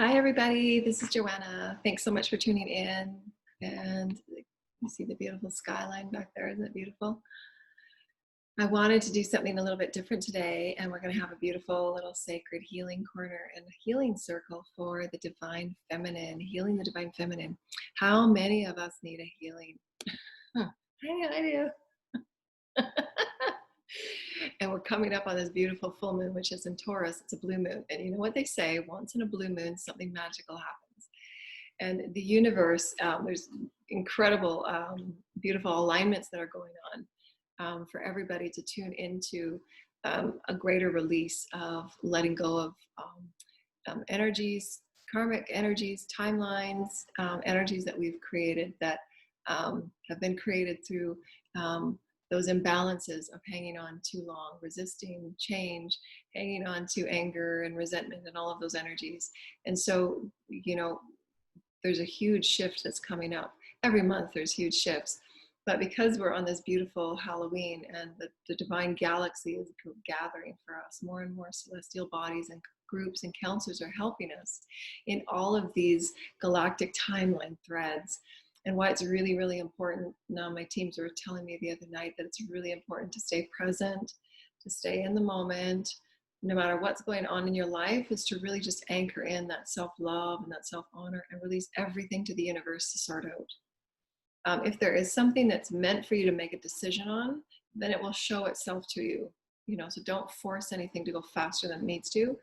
Hi, everybody. This is Joanna. Thanks so much for tuning in. And you see the beautiful skyline back there. Isn't it beautiful? I wanted to do something a little bit different today, and we're going to have a beautiful little sacred healing corner and a healing circle for the divine feminine, healing the divine feminine. How many of us need a healing? Huh. I do. And we're coming up on this beautiful full moon, which is in Taurus. It's a blue moon. And you know what they say? Once in a blue moon, something magical happens. And the universe, there's incredible, beautiful alignments that are going on for everybody to tune into a greater release of letting go of energies, karmic energies, timelines, energies that we've created that have been created through those imbalances of hanging on too long, resisting change, hanging on to anger and resentment and all of those energies. And so, there's a huge shift that's coming up. Every month there's huge shifts. But because we're on this beautiful Halloween and the divine galaxy is gathering for us, more and more celestial bodies and groups and counselors are helping us in all of these galactic timeline threads. And why it's really, really important. Now, my teams were telling me the other night that it's really important to stay present, to stay in the moment, no matter what's going on in your life, is to really just anchor in that self-love and that self-honor and release everything to the universe to sort out. If there is something that's meant for you to make a decision on, then it will show itself to you. So don't force anything to go faster than it needs to,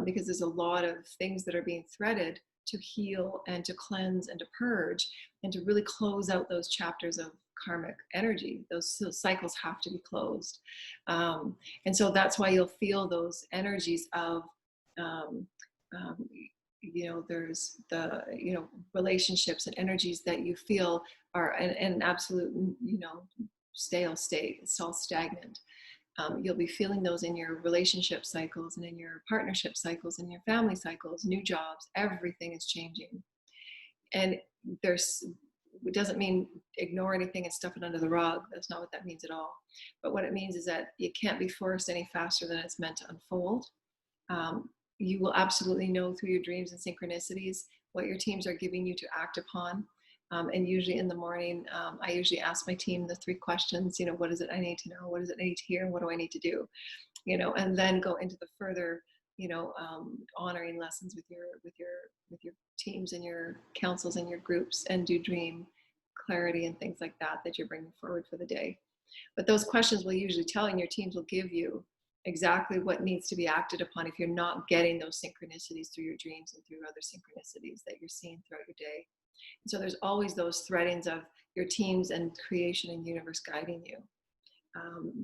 because there's a lot of things that are being threaded to heal and to cleanse and to purge and to really close out those chapters of karmic energy. Those cycles have to be closed. And so that's why you'll feel those energies of, there's the, relationships and energies that you feel are an absolute, stale state. It's all stagnant. You'll be feeling those in your relationship cycles and in your partnership cycles and your family cycles, new jobs, everything is changing. And it doesn't mean ignore anything and stuff it under the rug. That's not what that means at all. But what it means is that it can't be forced any faster than it's meant to unfold. You will absolutely know through your dreams and synchronicities what your teams are giving you to act upon. And usually in the morning, I usually ask my team the 3 questions, what is it I need to know? What is it I need to hear? What do I need to do? And then go into the further, honoring lessons with your teams and your councils and your groups, and do dream clarity and things like that you're bringing forward for the day. But those questions will usually tell, and your teams will give you exactly what needs to be acted upon if you're not getting those synchronicities through your dreams and through other synchronicities that you're seeing throughout your day. So there's always those threadings of your teams and creation and universe guiding you.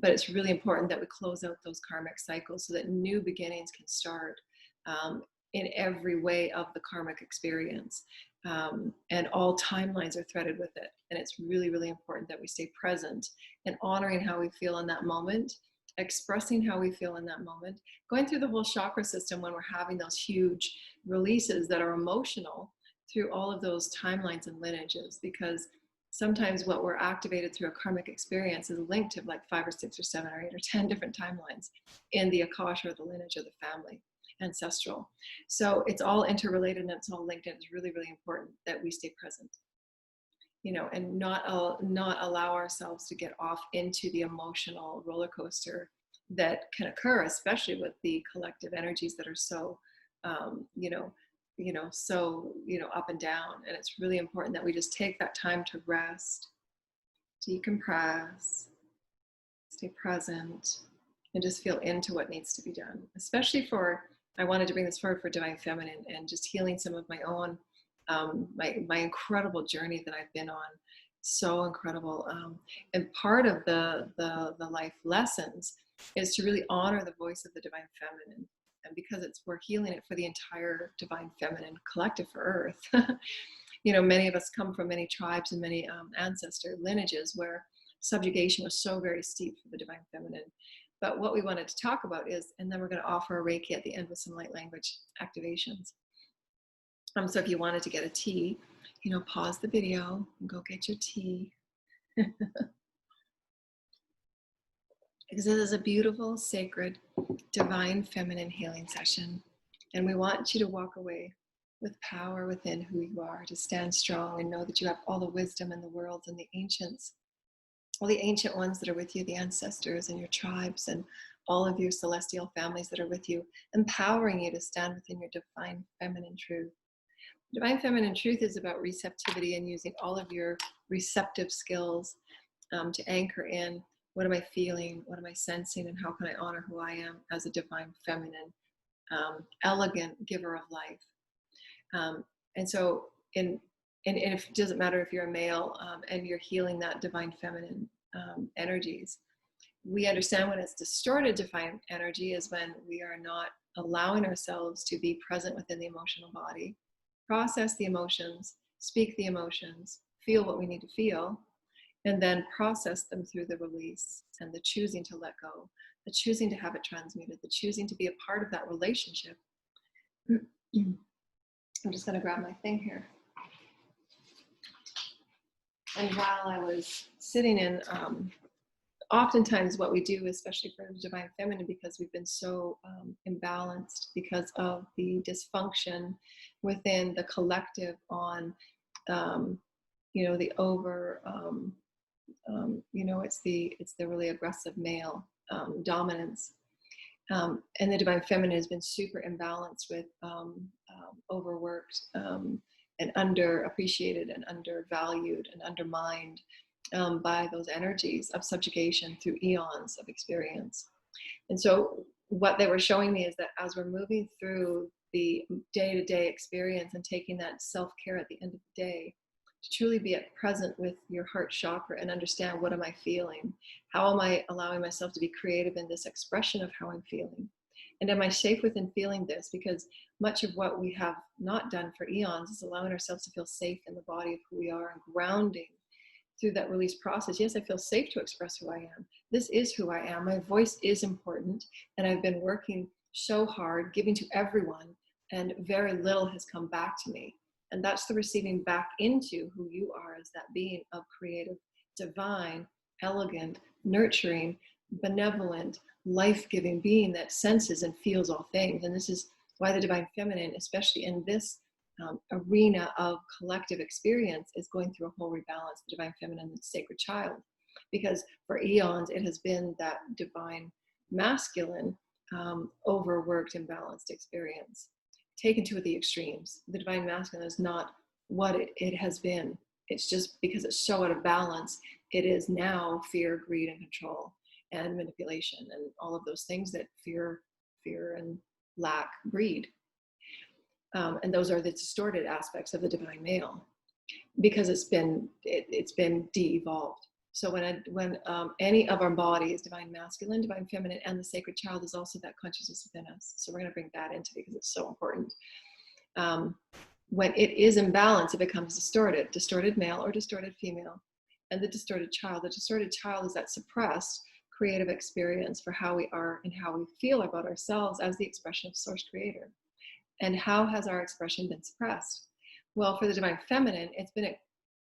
But it's really important that we close out those karmic cycles so that new beginnings can start in every way of the karmic experience. And all timelines are threaded with it. And it's really, really important that we stay present and honoring how we feel in that moment, expressing how we feel in that moment, going through the whole chakra system when we're having those huge releases that are emotional, through all of those timelines and lineages, because sometimes what we're activated through a karmic experience is linked to like 5 or 6 or 7 or 8 or 10 different timelines in the akasha or the lineage of the family, ancestral. So it's all interrelated and it's all linked, and it's really, really important that we stay present, and not allow ourselves to get off into the emotional roller coaster that can occur, especially with the collective energies that are so, up and down. And it's really important that we just take that time to rest, decompress, stay present, and just feel into what needs to be done. Especially I wanted to bring this forward for divine feminine and just healing some of my own, my incredible journey that I've been on. So incredible. And part of the life lessons is to really honor the voice of the divine feminine. And because we're healing it for the entire divine feminine collective for Earth. Many of us come from many tribes and many ancestor lineages where subjugation was so very steep for the divine feminine. But what we wanted to talk about is, and then we're going to offer a Reiki at the end with some light language activations. So if you wanted to get a tea, pause the video and go get your tea. Because this is a beautiful, sacred, divine feminine healing session. And we want you to walk away with power within who you are, to stand strong and know that you have all the wisdom in the world, and the ancients, all the ancient ones that are with you, the ancestors and your tribes and all of your celestial families that are with you, empowering you to stand within your divine feminine truth. Divine feminine truth is about receptivity and using all of your receptive skills to anchor in, what am I feeling, what am I sensing, and how can I honor who I am as a divine feminine, elegant giver of life. And so and if it doesn't matter if you're a male and you're healing that divine feminine energies, we understand when it's distorted divine energy is when we are not allowing ourselves to be present within the emotional body, process the emotions, speak the emotions, feel what we need to feel, and then process them through the release and the choosing to let go, the choosing to have it transmuted, the choosing to be a part of that relationship. I'm just going to grab my thing here. And while I was sitting in, oftentimes what we do, especially for the divine feminine, because we've been so imbalanced because of the dysfunction within the collective on, the over, it's the really aggressive male dominance. And the divine feminine has been super imbalanced with overworked and underappreciated and undervalued and undermined by those energies of subjugation through eons of experience. And so what they were showing me is that as we're moving through the day-to-day experience and taking that self-care at the end of the day, to truly be at present with your heart chakra and understand, what am I feeling? How am I allowing myself to be creative in this expression of how I'm feeling? And am I safe within feeling this? Because much of what we have not done for eons is allowing ourselves to feel safe in the body of who we are and grounding through that release process. Yes, I feel safe to express who I am. This is who I am. My voice is important. And I've been working so hard, giving to everyone, and very little has come back to me. And that's the receiving back into who you are as that being of creative, divine, elegant, nurturing, benevolent, life-giving being that senses and feels all things. And this is why the divine feminine, especially in this arena of collective experience, is going through a whole rebalance, the divine feminine, the sacred child. Because for eons, it has been that divine masculine, overworked, imbalanced experience, taken to the extremes. The divine masculine is not what it has been. It's just because it's so out of balance, it is now fear, greed, and control, and manipulation, and all of those things that fear and lack breed. And those are the distorted aspects of the divine male, because it's been de-evolved. So when any of our body is divine masculine, divine feminine, and the sacred child is also that consciousness within us. So we're going to bring that into it because it's so important. When it is imbalanced, it becomes distorted male or distorted female. And the distorted child is that suppressed creative experience for how we are and how we feel about ourselves as the expression of source creator. And how has our expression been suppressed? Well, for the divine feminine, it's been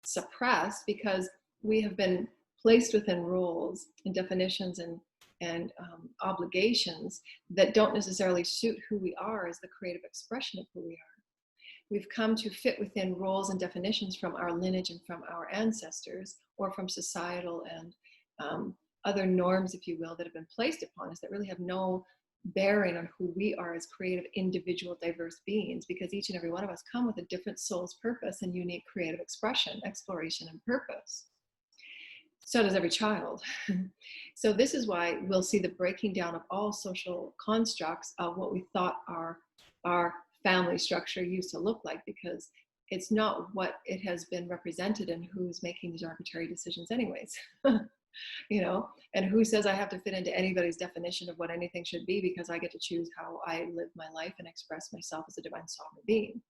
suppressed because we have been placed within rules and definitions and obligations that don't necessarily suit who we are as the creative expression of who we are. We've come to fit within roles and definitions from our lineage and from our ancestors, or from societal and other norms, if you will, that have been placed upon us that really have no bearing on who we are as creative, individual, diverse beings, because each and every one of us come with a different soul's purpose and unique creative expression, exploration, and purpose. So does every child. So this is why we'll see the breaking down of all social constructs of what we thought our family structure used to look like, because it's not what it has been represented and who's making these arbitrary decisions anyways. And who says I have to fit into anybody's definition of what anything should be, because I get to choose how I live my life and express myself as a divine sovereign being.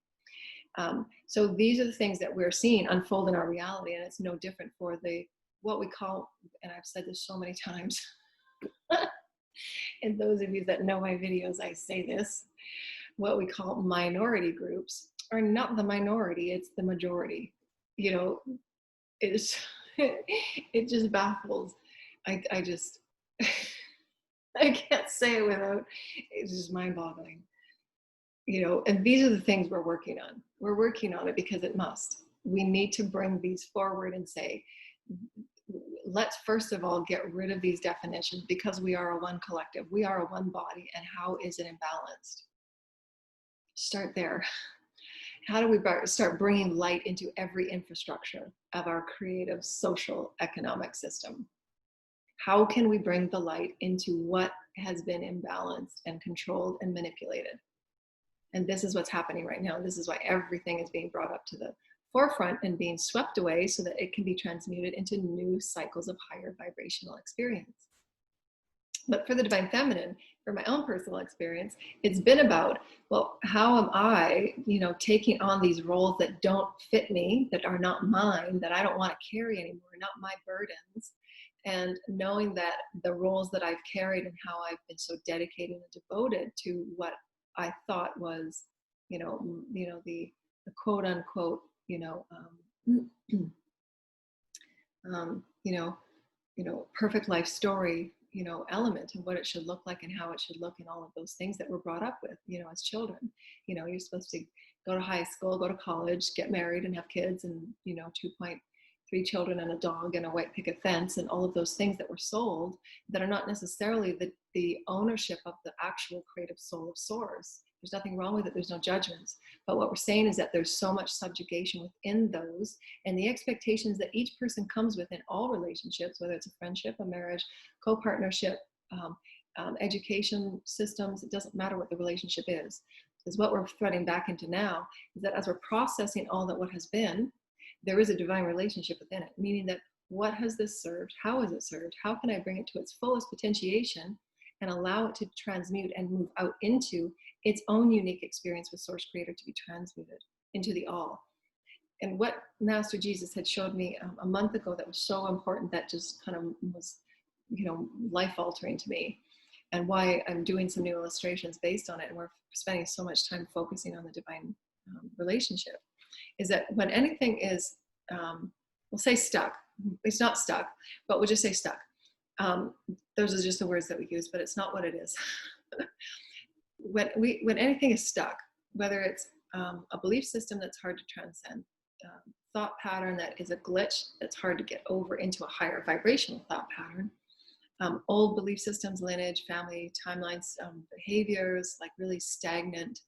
So these are the things that we're seeing unfold in our reality, and it's no different for what we call, and I've said this so many times, and those of you that know my videos, I say this, what we call minority groups are not the minority, it's the majority. It just baffles. I just, I can't say it without, it's just mind-boggling. And these are the things we're working on. We're working on it because it must. We need to bring these forward and say, let's first of all get rid of these definitions, because we are a one collective. We are a one body. And how is it imbalanced? Start there. How do we start bringing light into every infrastructure of our creative, social, economic system? How can we bring the light into what has been imbalanced and controlled and manipulated? And this is what's happening right now. This is why everything is being brought up to the forefront and being swept away so that it can be transmuted into new cycles of higher vibrational experience. But for the Divine Feminine, for my own personal experience, it's been about, well, how am I, taking on these roles that don't fit me, that are not mine, that I don't want to carry anymore, not my burdens. And knowing that the roles that I've carried and how I've been so dedicated and devoted to what I thought was, the quote unquote, perfect life story, element, and what it should look like and how it should look, and all of those things that we're brought up with, as children. You're supposed to go to high school, go to college, get married and have kids, and 2.3 children and a dog and a white picket fence, and all of those things that were sold that are not necessarily the ownership of the actual creative soul of Source. There's nothing wrong with it. There's no judgments. But what we're saying is that there's so much subjugation within those, and the expectations that each person comes with in all relationships, whether it's a friendship, a marriage, co-partnership, education systems, it doesn't matter what the relationship is. Because what we're threading back into now is that as we're processing all that what has been, there is a divine relationship within it, meaning that what has this served? How has it served? How can I bring it to its fullest potentiation and allow it to transmute and move out into its own unique experience with Source Creator, to be transmuted into the all? And what Master Jesus had showed me a month ago that was so important, that just kind of was, life altering to me, and why I'm doing some new illustrations based on it. And we're spending so much time focusing on the divine relationship, is that when anything is, we'll say stuck, it's not stuck, but we'll just say stuck. Those are just the words that we use, but it's not what it is. When anything is stuck, whether it's a belief system that's hard to transcend, thought pattern that is a glitch that's hard to get over into a higher vibrational thought pattern, old belief systems, lineage, family, timelines, behaviors, like really stagnant,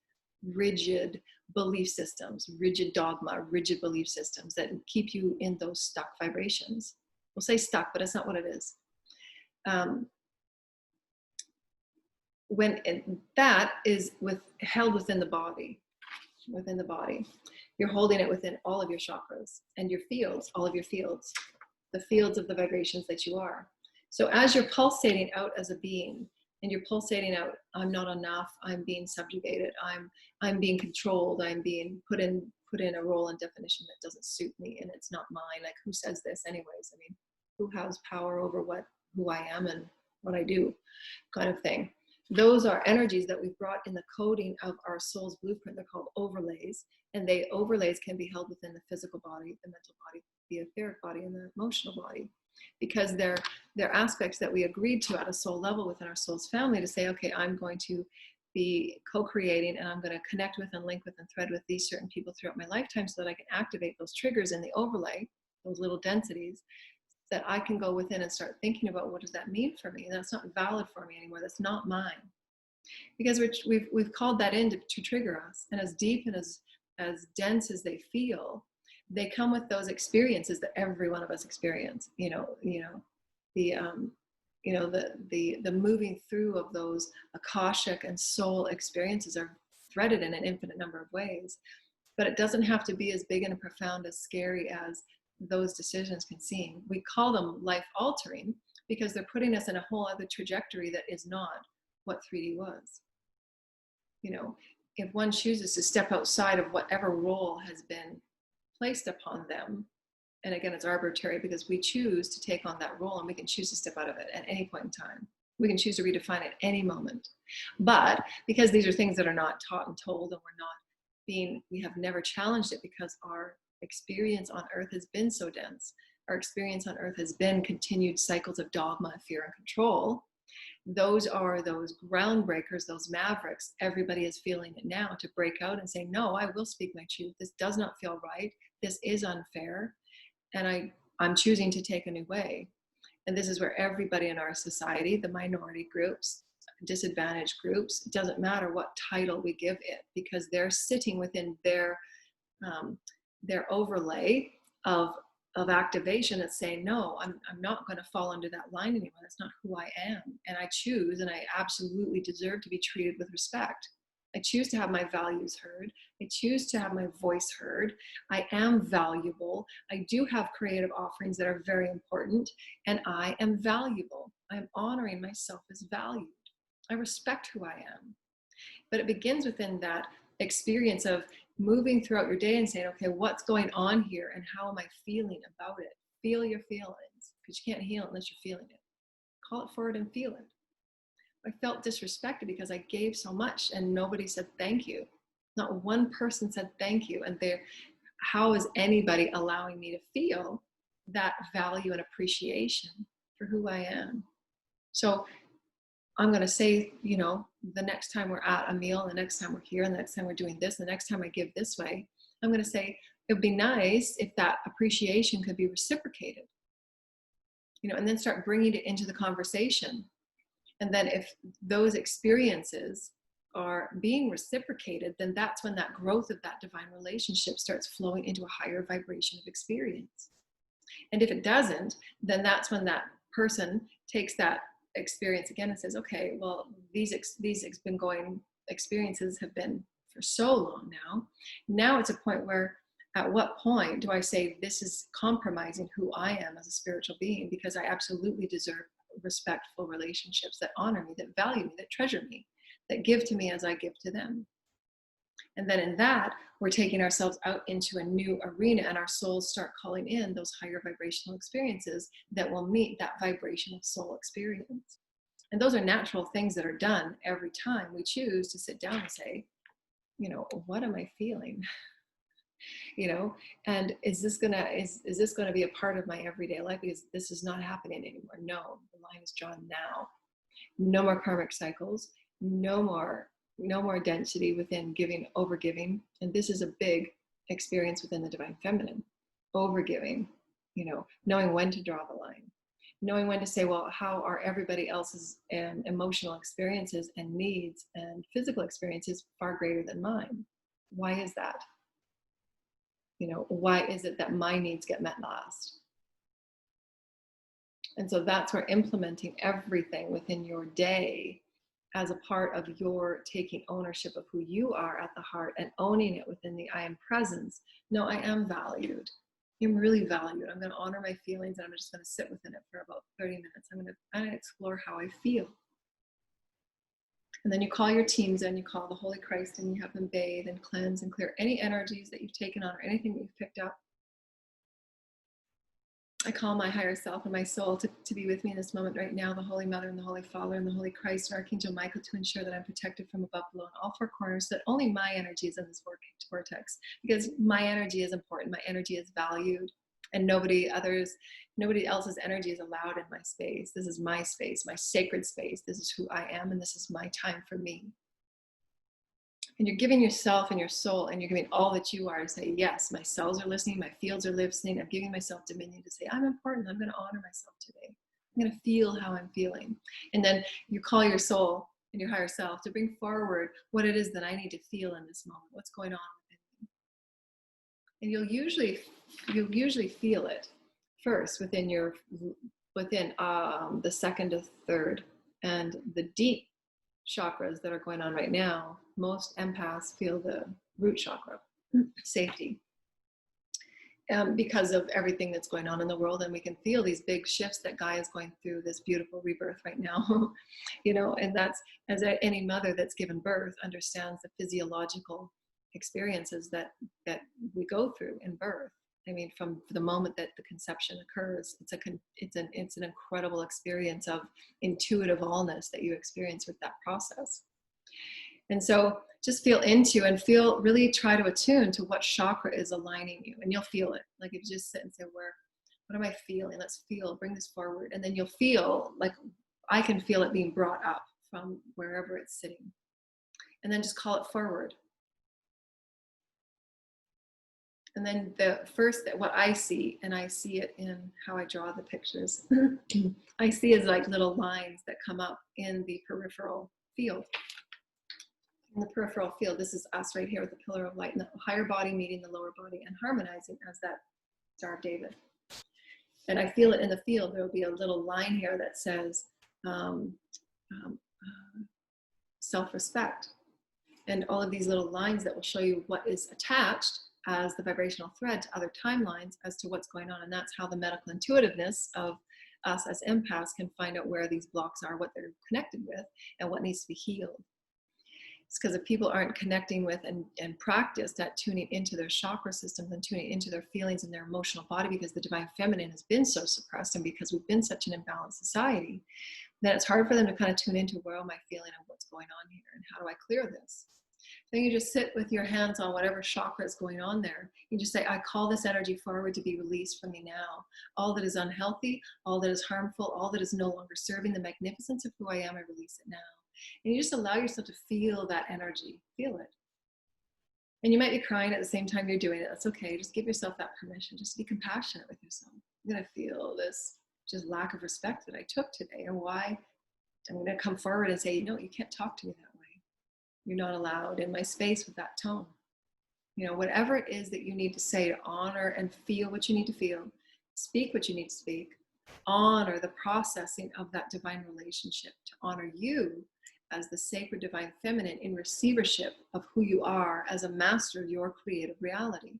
rigid belief systems, rigid dogma, rigid belief systems that keep you in those stuck vibrations. We'll say stuck, but it's not what it is. That is held within the body, you're holding it within all of your chakras and your fields, all of your fields, the fields of the vibrations that you are. So as you're pulsating out as a being, and you're pulsating out, I'm not enough, I'm being subjugated, I'm being controlled, I'm being put in a role and definition that doesn't suit me, and it's not mine. Like, who says this anyways? I mean, who has power over who I am and what I do, kind of thing. Those are energies that we've brought in the coding of our soul's blueprint. They're called overlays, and overlays can be held within the physical body, the mental body, the etheric body, and the emotional body, because they're aspects that we agreed to at a soul level within our soul's family, to say, okay, I'm going to be co-creating, and I'm going to connect with and link with and thread with these certain people throughout my lifetime, so that I can activate those triggers in the overlay, those little densities, that I can go within and start thinking about, what does that mean for me? And that's not valid for me anymore. That's not mine. Because we've called that in to trigger us. And as deep and as dense as they feel, they come with those experiences that every one of us experience. The moving through of those akashic and soul experiences are threaded in an infinite number of ways. But it doesn't have to be as big and profound, as scary as those decisions can seem. We call them life altering because they're putting us in a whole other trajectory that is not what 3D was. If one chooses to step outside of whatever role has been placed upon them, and again, it's arbitrary because we choose to take on that role, and we can choose to step out of it at any point in time. We can choose to redefine it at any moment. But because these are things that are not taught and told, and we have never challenged it, because our experience on earth has been so dense. Our experience on earth has been continued cycles of dogma, fear, and control, those are those ground breakers, those mavericks. Everybody is feeling it now, to break out and say, no, I will speak my truth. This does not feel right. This is unfair. And I'm choosing to take a new way. And this is where everybody in our society, the minority groups, disadvantaged groups, it doesn't matter what title we give it, because they're sitting within their overlay of activation that's saying, no, I'm not going to fall under that line anymore. That's not who I am. And I choose, and I absolutely deserve to be treated with respect. I choose to have my values heard. I choose to have my voice heard. I am valuable. I do have creative offerings that are very important, and I am valuable. I'm honoring myself as valued. I respect who I am. But it begins within that experience of moving throughout your day and saying, okay, what's going on here and how am I feeling about it? Feel your feelings, because you can't heal it unless you're feeling it. Call it forward and feel it. I felt disrespected because I gave so much and nobody said thank you. Not one person said thank you. And how is anybody allowing me to feel that value and appreciation for who I am? So I'm going to say, the next time we're at a meal, the next time we're here, and the next time we're doing this, the next time I give this way, I'm going to say, it would be nice if that appreciation could be reciprocated, and then start bringing it into the conversation. And then if those experiences are being reciprocated, then that's when that growth of that divine relationship starts flowing into a higher vibration of experience. And if it doesn't, then that's when that person takes that experience again and says, okay, well, these experiences have been for so long now. Now it's a point where, at what point do I say this is compromising who I am as a spiritual being? Because I absolutely deserve respectful relationships that honor me, that value me, that treasure me, that give to me as I give to them. And then in that, we're taking ourselves out into a new arena, and our souls start calling in those higher vibrational experiences that will meet that vibration of soul experience. And those are natural things that are done every time we choose to sit down and say, what am I feeling? And is this gonna be a part of my everyday life? Because this is not happening anymore. No, the line is drawn now. No more karmic cycles. No more density within giving, overgiving. And this is a big experience within the divine feminine. Overgiving, knowing when to draw the line, knowing when to say, well, how are everybody else's emotional experiences and needs and physical experiences far greater than mine? Why is that? Why is it that my needs get met last? And so that's where implementing everything within your day as a part of your taking ownership of who you are at the heart and owning it within the I am presence. No, I am valued. I'm really valued. I'm going to honor my feelings, and I'm just going to sit within it for about 30 minutes. I'm going to explore how I feel. And then you call your teams in, you call the Holy Christ, and you have them bathe and cleanse and clear any energies that you've taken on or anything that you've picked up. I call my higher self and my soul to be with me in this moment right now, the Holy Mother and the Holy Father and the Holy Christ and Archangel Michael, to ensure that I'm protected from above, below, and all four corners, so that only my energy is in this vortex, because my energy is important, my energy is valued, and nobody else's energy is allowed in my space. This is my space, my sacred space. This is who I am, and this is my time for me. And you're giving yourself and your soul, and you're giving all that you are to say, yes, my cells are listening, my fields are listening. I'm giving myself dominion to say, I'm important. I'm going to honor myself today. I'm going to feel how I'm feeling. And then you call your soul and your higher self to bring forward what it is that I need to feel in this moment, what's going on within me. And you'll usually feel it first within the second to third, and the deep chakras that are going on right now. Most empaths feel the root chakra, safety, because of everything that's going on in the world. And we can feel these big shifts that Gaia is going through, this beautiful rebirth right now. And that's, as any mother that's given birth understands, the physiological experiences that we go through in birth. I mean, from the moment that the conception occurs, it's an incredible experience of intuitive allness that you experience with that process. And so just feel into and really try to attune to what chakra is aligning you, and you'll feel it. Like, if you just sit and say, what am I feeling? Let's feel, bring this forward. And then you'll feel like I can feel it being brought up from wherever it's sitting. And then just call it forward. And then the first, what I see, and I see it in how I draw the pictures, I see is like little lines that come up in the peripheral field. In the peripheral field, this is us right here with the pillar of light, and the higher body meeting the lower body and harmonizing as that Star of David. And I feel it in the field. There will be a little line here that says self-respect. And all of these little lines that will show you what is attached as the vibrational thread to other timelines as to what's going on. And that's how the medical intuitiveness of us as empaths can find out where these blocks are, what they're connected with, and what needs to be healed. It's because if people aren't connecting with and practiced at tuning into their chakra systems and tuning into their feelings and their emotional body, because the divine feminine has been so suppressed and because we've been such an imbalanced society, then it's hard for them to kind of tune into where am I feeling and what's going on here and how do I clear this. Then you just sit with your hands on whatever chakra is going on there. You just say, I call this energy forward to be released from me now. All that is unhealthy, all that is harmful, all that is no longer serving the magnificence of who I am, I release it now. And you just allow yourself to feel that energy, feel it. And you might be crying at the same time you're doing it. That's okay. Just give yourself that permission. Just be compassionate with yourself. I'm going to feel this just lack of respect that I took today and why. I'm going to come forward and say, no, you can't talk to me that way. You're not allowed in my space with that tone. You know, whatever it is that you need to say to honor and feel what you need to feel, speak what you need to speak, honor the processing of that divine relationship, to honor you as the sacred divine feminine in receivership of who you are as a master of your creative reality.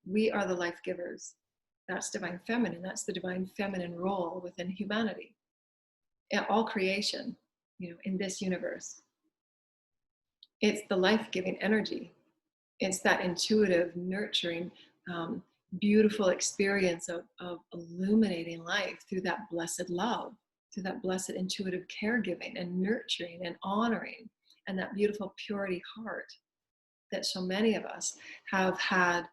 We are the life givers. That's divine feminine. That's the divine feminine role within humanity. In all creation, you know, in this universe. It's the life-giving energy. It's that intuitive, nurturing, beautiful experience of illuminating life through that blessed love, through that blessed intuitive caregiving and nurturing and honoring, and that beautiful purity heart that so many of us have had,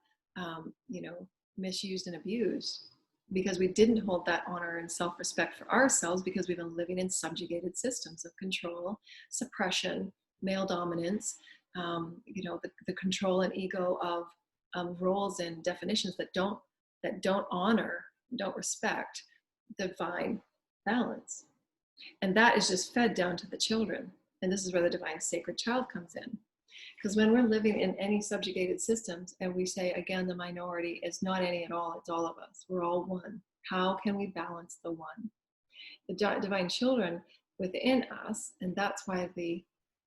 misused and abused because we didn't hold that honor and self-respect for ourselves because we've been living in subjugated systems of control, suppression, male dominance, the control and ego of roles and definitions that don't honor, don't respect divine balance. And that is just fed down to the children. And this is where the divine sacred child comes in. Because when we're living in any subjugated systems, and we say, again, the minority is not any at all, it's all of us. We're all one. How can we balance the one? The divine children within us, and that's why the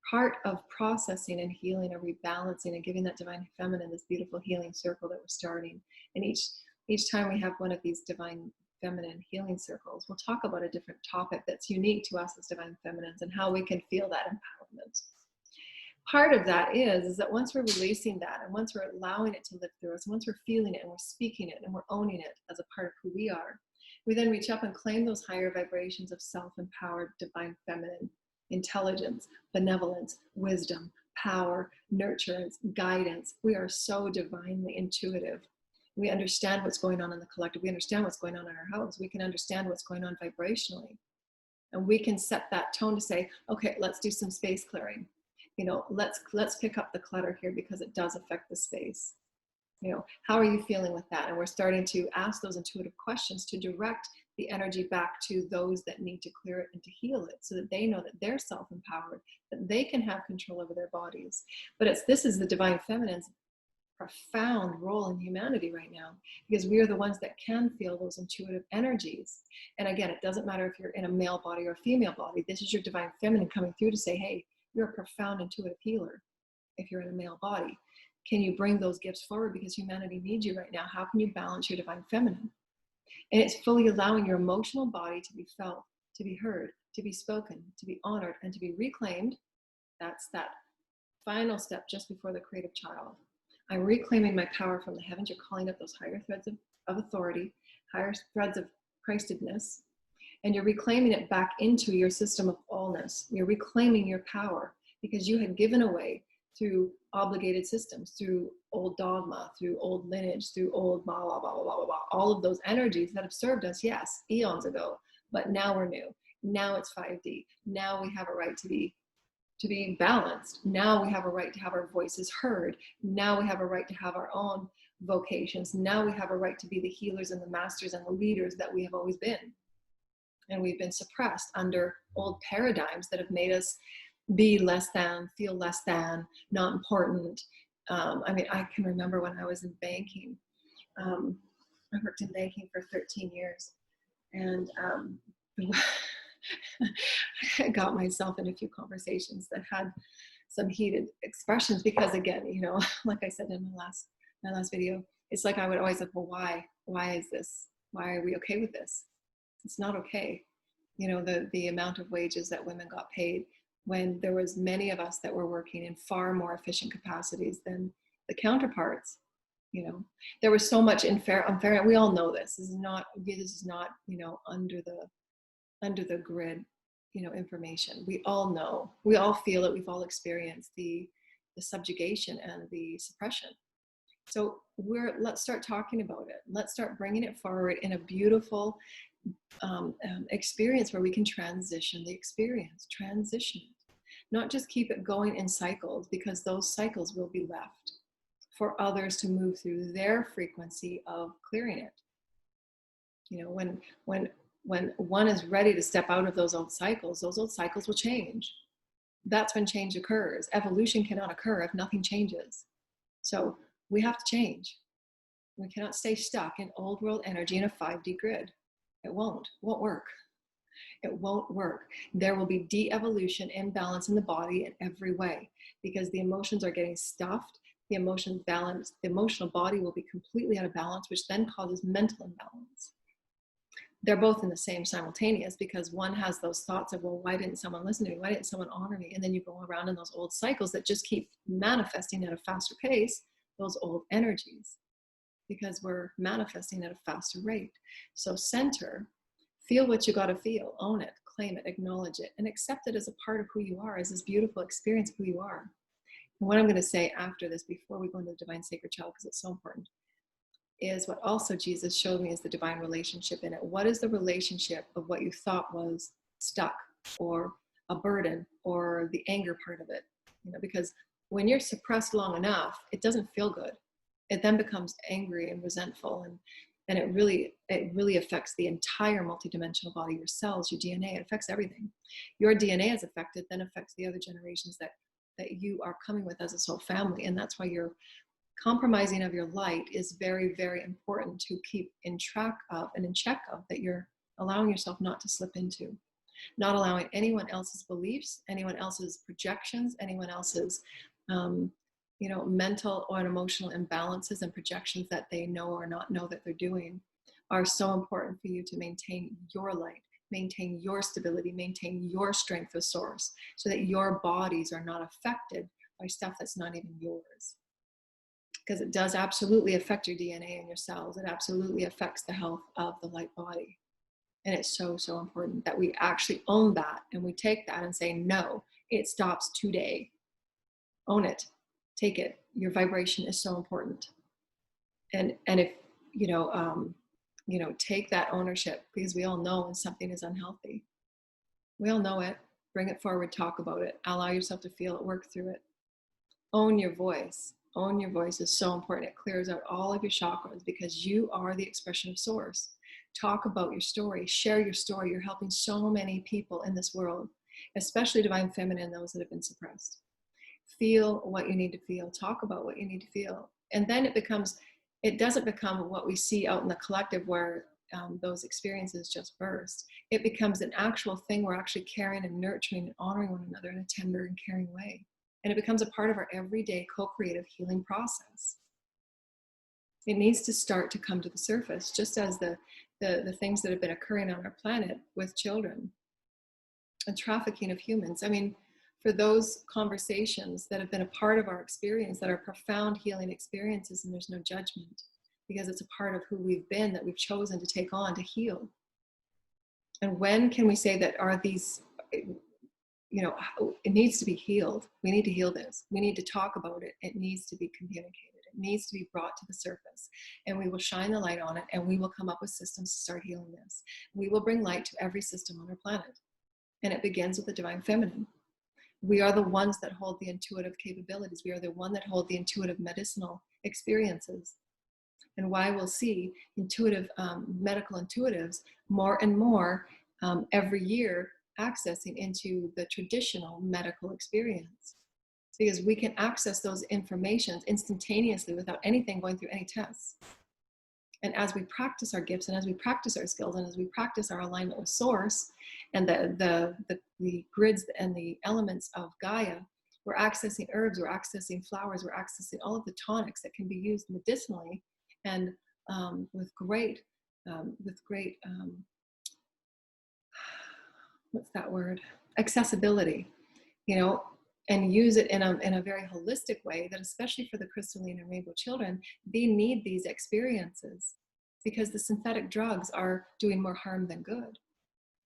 part of processing and healing and rebalancing and giving that divine feminine this beautiful healing circle that we're starting. And each time we have one of these divine feminine healing circles, we'll talk about a different topic that's unique to us as divine feminines and how we can feel that empowerment. Part of that is that once we're releasing that and once we're allowing it to live through us, and once we're feeling it and we're speaking it and we're owning it as a part of who we are, we then reach up and claim those higher vibrations of self-empowered divine feminine intelligence, benevolence, wisdom, power, nurturance, guidance. We are so divinely intuitive. We understand what's going on in the collective. We understand what's going on in our house. We can understand what's going on vibrationally. And we can set that tone to say, okay, let's do some space clearing. You know, let's pick up the clutter here because it does affect the space. You know, how are you feeling with that? And we're starting to ask those intuitive questions to direct the energy back to those that need to clear it and to heal it so that they know that they're self-empowered, that they can have control over their bodies. But this is the divine feminine's profound role in humanity right now, because we are the ones that can feel those intuitive energies. And again, it doesn't matter if you're in a male body or a female body. This is your divine feminine coming through to say, hey, you're a profound intuitive healer if you're in a male body. Can you bring those gifts forward because humanity needs you right now? How can you balance your divine feminine? And it's fully allowing your emotional body to be felt, to be heard, to be spoken, to be honored, and to be reclaimed. That's that final step just before the creative child. I'm reclaiming my power from the heavens. You're calling up those higher threads of authority, higher threads of Christedness, and you're reclaiming it back into your system of allness. You're reclaiming your power because you had given away through obligated systems, through old dogma, through old lineage, through old blah, blah, blah, blah, blah, blah, all of those energies that have served us, yes, eons ago, but now we're new. Now it's 5D. Now we have a right to be balanced. Now we have a right to have our voices heard. Now we have a right to have our own vocations. Now we have a right to be the healers and the masters and the leaders that we have always been. And we've been suppressed under old paradigms that have made us be less than, feel less than, not important. I mean, I can remember when I was in banking. I worked in banking for 13 years. And I got myself in a few conversations that had some heated expressions because, again, you know, like I said in my last video, it's like I would always like, well, why is this? Why are we okay with this? It's not okay. You know, the amount of wages that women got paid when there was many of us that were working in far more efficient capacities than the counterparts. You know, there was so much unfair. We all know this. This is not, you know, under the grid, you know, information. We all know, we all feel it. We've all experienced the subjugation and the suppression. So let's start talking about it. Let's start bringing it forward in a beautiful experience where we can transition the experience, transition it, not just keep it going in cycles, because those cycles will be left for others to move through their frequency of clearing it. You know, when one is ready to step out of those old cycles will change. That's when change occurs. Evolution cannot occur if nothing changes. So we have to change. We cannot stay stuck in old world energy in a 5D grid. It won't work. It won't work. There will be de-evolution, imbalance in the body in every way, because the emotions are getting stuffed. The emotional body will be completely out of balance, which then causes mental imbalance. They're both in the same simultaneous, because one has those thoughts of, well, why didn't someone listen to me? Why didn't someone honor me? And then you go around in those old cycles that just keep manifesting at a faster pace, those old energies, because we're manifesting at a faster rate. So center, feel what you got to feel, own it, claim it, acknowledge it, and accept it as a part of who you are, as this beautiful experience of who you are. And what I'm going to say after this, before we go into the divine sacred child, because it's so important, is what also Jesus showed me is the divine relationship in it. What is the relationship of what you thought was stuck or a burden or the anger part of it? You know, because when you're suppressed long enough, it doesn't feel good. It then becomes angry and resentful, and it really affects the entire multidimensional body, your cells, your DNA. It affects everything. Your DNA is affected, then affects the other generations that you are coming with as a soul family. And that's why your compromising of your light is very, very important to keep in track of and in check of, that you're allowing yourself not to slip into, not allowing anyone else's beliefs, anyone else's projections, anyone else's you know, mental or emotional imbalances and projections that they know or not know that they're doing, are so important for you to maintain your light, maintain your stability, maintain your strength of source, so that your bodies are not affected by stuff that's not even yours. Because it does absolutely affect your DNA and your cells. It absolutely affects the health of the light body. And it's so, so important that we actually own that, and we take that and say, no, it stops today. Own it. Take it. Your vibration is so important. And if, you know, take that ownership, because we all know when something is unhealthy. We all know it. Bring it forward, talk about it, allow yourself to feel it, work through it. Own your voice. Own your voice is so important. It clears out all of your chakras, because you are the expression of source. Talk about your story, share your story. You're helping so many people in this world, especially divine feminine, those that have been suppressed. Feel what you need to feel, talk about what you need to feel. And then it doesn't become what we see out in the collective where those experiences just burst. It becomes an actual thing. We're actually caring and nurturing and honoring one another in a tender and caring way. And it becomes a part of our everyday co-creative healing process. It needs to start to come to the surface, just as the things that have been occurring on our planet with children and trafficking of humans. I mean, for those conversations that have been a part of our experience, that are profound healing experiences, and there's no judgment, because it's a part of who we've been, that we've chosen to take on to heal. And when can we say that are these, you know, it needs to be healed. We need to heal this. We need to talk about it. It needs to be communicated. It needs to be brought to the surface, and we will shine the light on it, and we will come up with systems to start healing this. We will bring light to every system on our planet. And it begins with the divine feminine. We are the ones that hold the intuitive capabilities. We are the one that hold the intuitive medicinal experiences. And why we'll see intuitive, medical intuitives more and more every year accessing into the traditional medical experience. Because we can access those informations instantaneously without anything going through any tests. And as we practice our gifts, and as we practice our skills, and as we practice our alignment with source and the grids and the elements of Gaia, we're accessing herbs, we're accessing flowers, we're accessing all of the tonics that can be used medicinally and with great what's that word? Accessibility, you know, and use it in a very holistic way, that especially for the crystalline and rainbow children, they need these experiences, because the synthetic drugs are doing more harm than good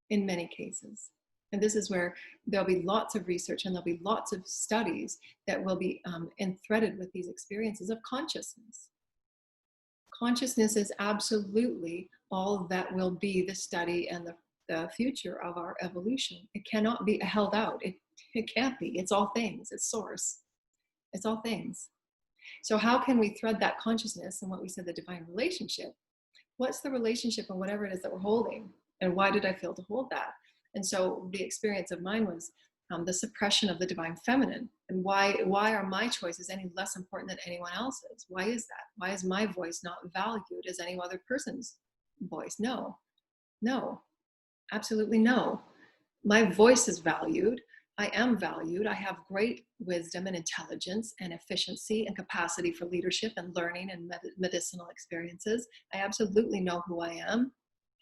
in many cases. And this is where there'll be lots of research and there'll be lots of studies that will be enthreaded with these experiences of consciousness. Consciousness is absolutely all that will be the study and the future of our evolution. It cannot be held out. It can't be. It's all things. It's source. It's all things. So how can we thread that consciousness and what we said, the divine relationship? What's the relationship and whatever it is that we're holding? And why did I feel to hold that? And so the experience of mine was the suppression of the divine feminine. And why are my choices any less important than anyone else's? Why is that? Why is my voice not valued as any other person's voice? No, absolutely no. My voice is valued. I am valued. I have great wisdom and intelligence and efficiency and capacity for leadership and learning and medicinal experiences. I absolutely know who I am,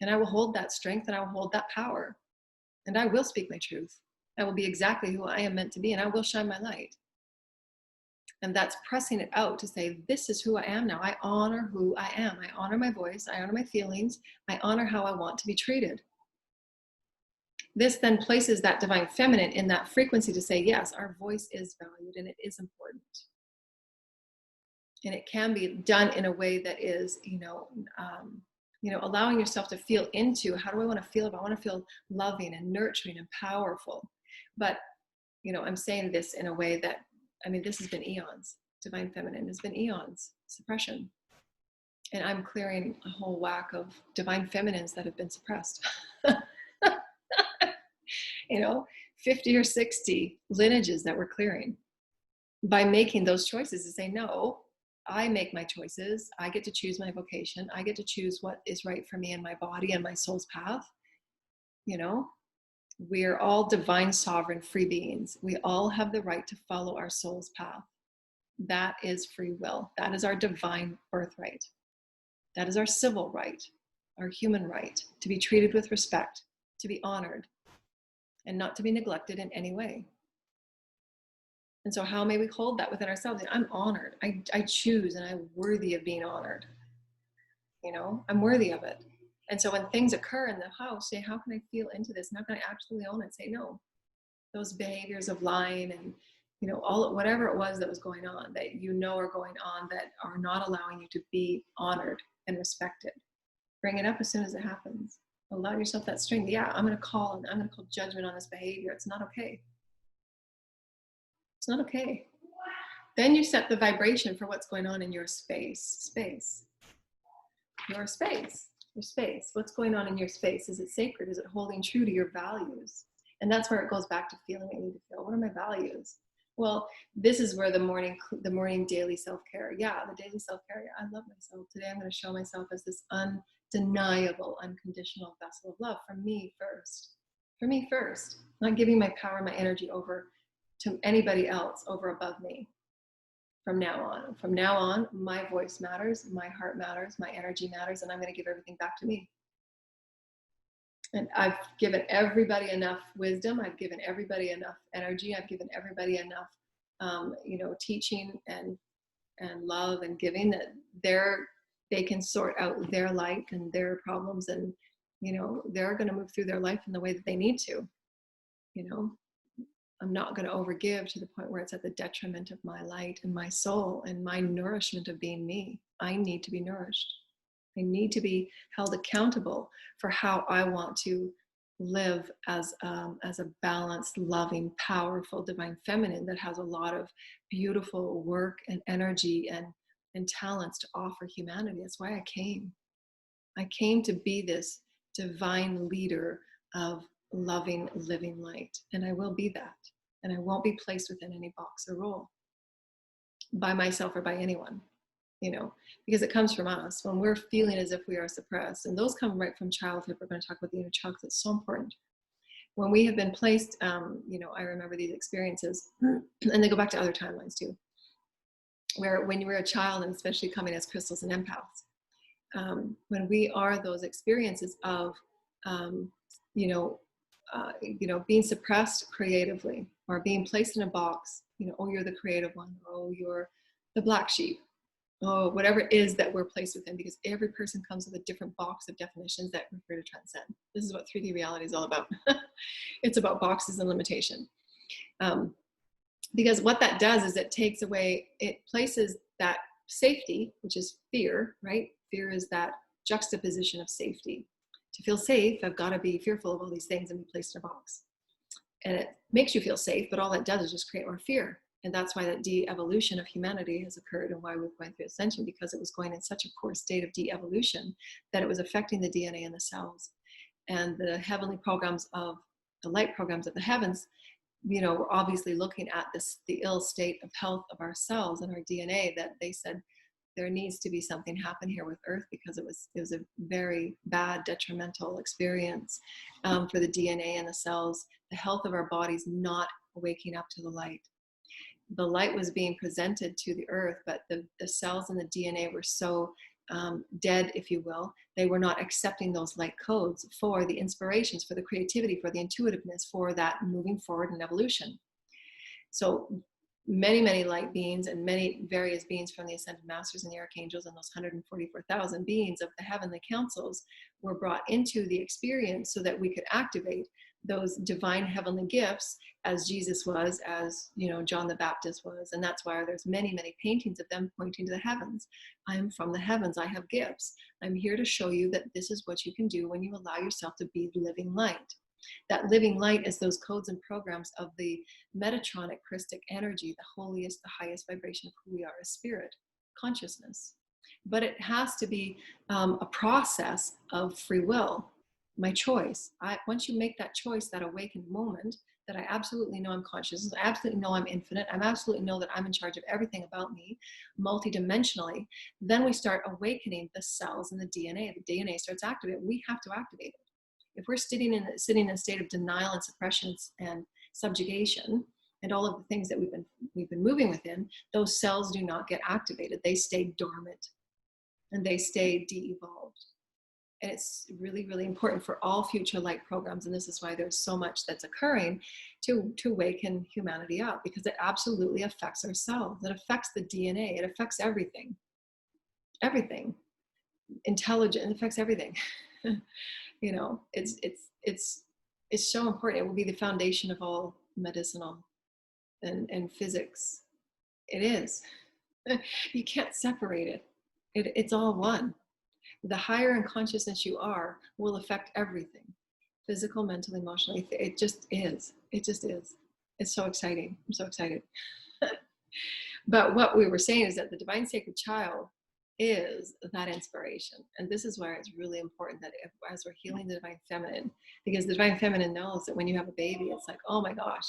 and I will hold that strength and I will hold that power, and I will speak my truth. I will be exactly who I am meant to be, and I will shine my light. And that's pressing it out to say, this is who I am now. I honor who I am. I honor my voice. I honor my feelings. I honor how I want to be treated. This then places that divine feminine in that frequency to say, yes, our voice is valued and it is important. And it can be done in a way that is, allowing yourself to feel into, how do I want to feel? If I want to feel loving and nurturing and powerful. But, I'm saying this in a way that, this has been eons. Divine feminine has been eons, suppression. And I'm clearing a whole whack of divine feminines that have been suppressed. 50 or 60 lineages that we're clearing by making those choices to say, no, I make my choices. I get to choose my vocation. I get to choose what is right for me and my body and my soul's path. We're all divine, sovereign, free beings. We all have the right to follow our soul's path. That is free will. That is our divine birthright. That is our civil right, our human right, to be treated with respect, to be honored, and not to be neglected in any way. And so how may we hold that within ourselves? I'm honored. I choose, and I'm worthy of being honored. I'm worthy of it. And so when things occur in the house, say, how can I feel into this? And how can I absolutely own it? Say, no, those behaviors of lying and, whatever it was that was going on, that are going on, that are not allowing you to be honored and respected. Bring it up as soon as it happens. Allow yourself that strength. Yeah, I'm going to call judgment on this behavior. It's not okay. It's not okay. Then you set the vibration for what's going on in your space. Your space. What's going on in your space? Is it sacred? Is it holding true to your values? And that's where it goes back to feeling what you need to feel. What are my values? Well, this is where the morning daily self-care. Yeah, the daily self-care. I love myself. Today I'm going to show myself as this undeniable, unconditional vessel of love for me first. For me first. Not giving my power, my energy over to anybody else over above me. From now on, my voice matters, my heart matters, my energy matters, and I'm going to give everything back to me. And I've given everybody enough wisdom. I've given everybody enough energy. I've given everybody enough, teaching and love and giving, that they can sort out their light and their problems, and they're going to move through their life in the way that they need to. I'm not going to overgive to the point where it's at the detriment of my light and my soul and my nourishment of being me. I need to be nourished. I need to be held accountable for how I want to live as a balanced, loving, powerful, divine feminine that has a lot of beautiful work and energy and talents to offer humanity. That's why I came. I came to be this divine leader of loving, living light. And I will be that. And I won't be placed within any box or role by myself or by anyone, because it comes from us when we're feeling as if we are suppressed. And those come right from childhood. We're going to talk about the inner child because it's so important. When we have been placed, I remember these experiences, and they go back to other timelines too, where when you were a child, and especially coming as crystals and empaths, when we are those experiences of, being suppressed creatively or being placed in a box, oh, you're the creative one, or oh, you're the black sheep, oh, whatever it is that we're placed within, because every person comes with a different box of definitions that we're here to transcend. This is what 3D reality is all about. It's about boxes and limitation. Because what that does is it places that safety, which is fear, right? Fear is that juxtaposition of safety. To feel safe, I've got to be fearful of all these things and be placed in a box. And it makes you feel safe, but all that does is just create more fear. And that's why that de-evolution of humanity has occurred, and why we're going through ascension, because it was going in such a poor state of de-evolution that it was affecting the DNA in the cells. And the heavenly programs of the light programs of the heavens, we're obviously looking at the ill state of health of our cells and our DNA, that they said there needs to be something happen here with Earth, because it was a very bad, detrimental experience for the DNA and the cells, the health of our bodies not waking up to the light. The light was being presented to the Earth, but the cells and the DNA were so dead, if you will. They were not accepting those light codes for the inspirations, for the creativity, for the intuitiveness, for that moving forward in evolution. So many, many light beings and many various beings from the Ascended Masters and the Archangels and those 144,000 beings of the heavenly councils were brought into the experience so that we could activate those divine heavenly gifts, as Jesus was, as John the Baptist was. And that's why there's many, many paintings of them pointing to the heavens. I am from the heavens. I have gifts. I'm here to show you that this is what you can do when you allow yourself to be living light. That living light is those codes and programs of the Metatronic Christic energy, the holiest, the highest vibration of who we are as spirit, consciousness. But it has to be a process of free will, my choice. Once you make that choice, that awakened moment, that I absolutely know I'm conscious, I absolutely know I'm infinite, I absolutely know that I'm in charge of everything about me, multidimensionally, then we start awakening the cells and the DNA. The DNA starts activating. We have to activate it. If we're sitting in a state of denial and suppression and subjugation, and all of the things that we've been moving within, those cells do not get activated. They stay dormant and they stay de-evolved. And it's really, really important for all future light programs. And this is why there's so much that's occurring to awaken humanity up, because it absolutely affects our cells. It affects the DNA. It affects everything. Everything. Intelligence, it affects everything. It's so important. It will be the foundation of all medicinal and physics. It is. You can't separate it. It's all one. The higher in consciousness you are will affect everything. Physical, mental, emotionally. It just is. It just is. It's so exciting. I'm so excited. But what we were saying is that the divine sacred child is that inspiration. And this is where it's really important that as we're healing the divine feminine, because the divine feminine knows that when you have a baby, it's like, oh my gosh,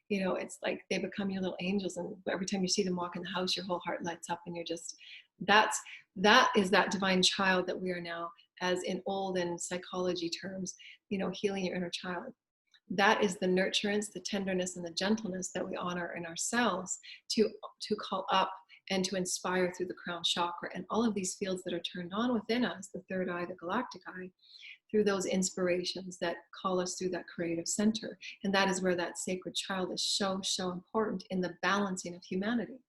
it's like they become your little angels. And every time you see them walk in the house, your whole heart lights up, and you're just, that is that divine child that we are now, as in olden psychology terms, healing your inner child. That is the nurturance, the tenderness, and the gentleness that we honor in ourselves to call up and to inspire through the crown chakra and all of these fields that are turned on within us, the third eye, the galactic eye, through those inspirations that call us through that creative center. And that is where that sacred child is so, so important in the balancing of humanity.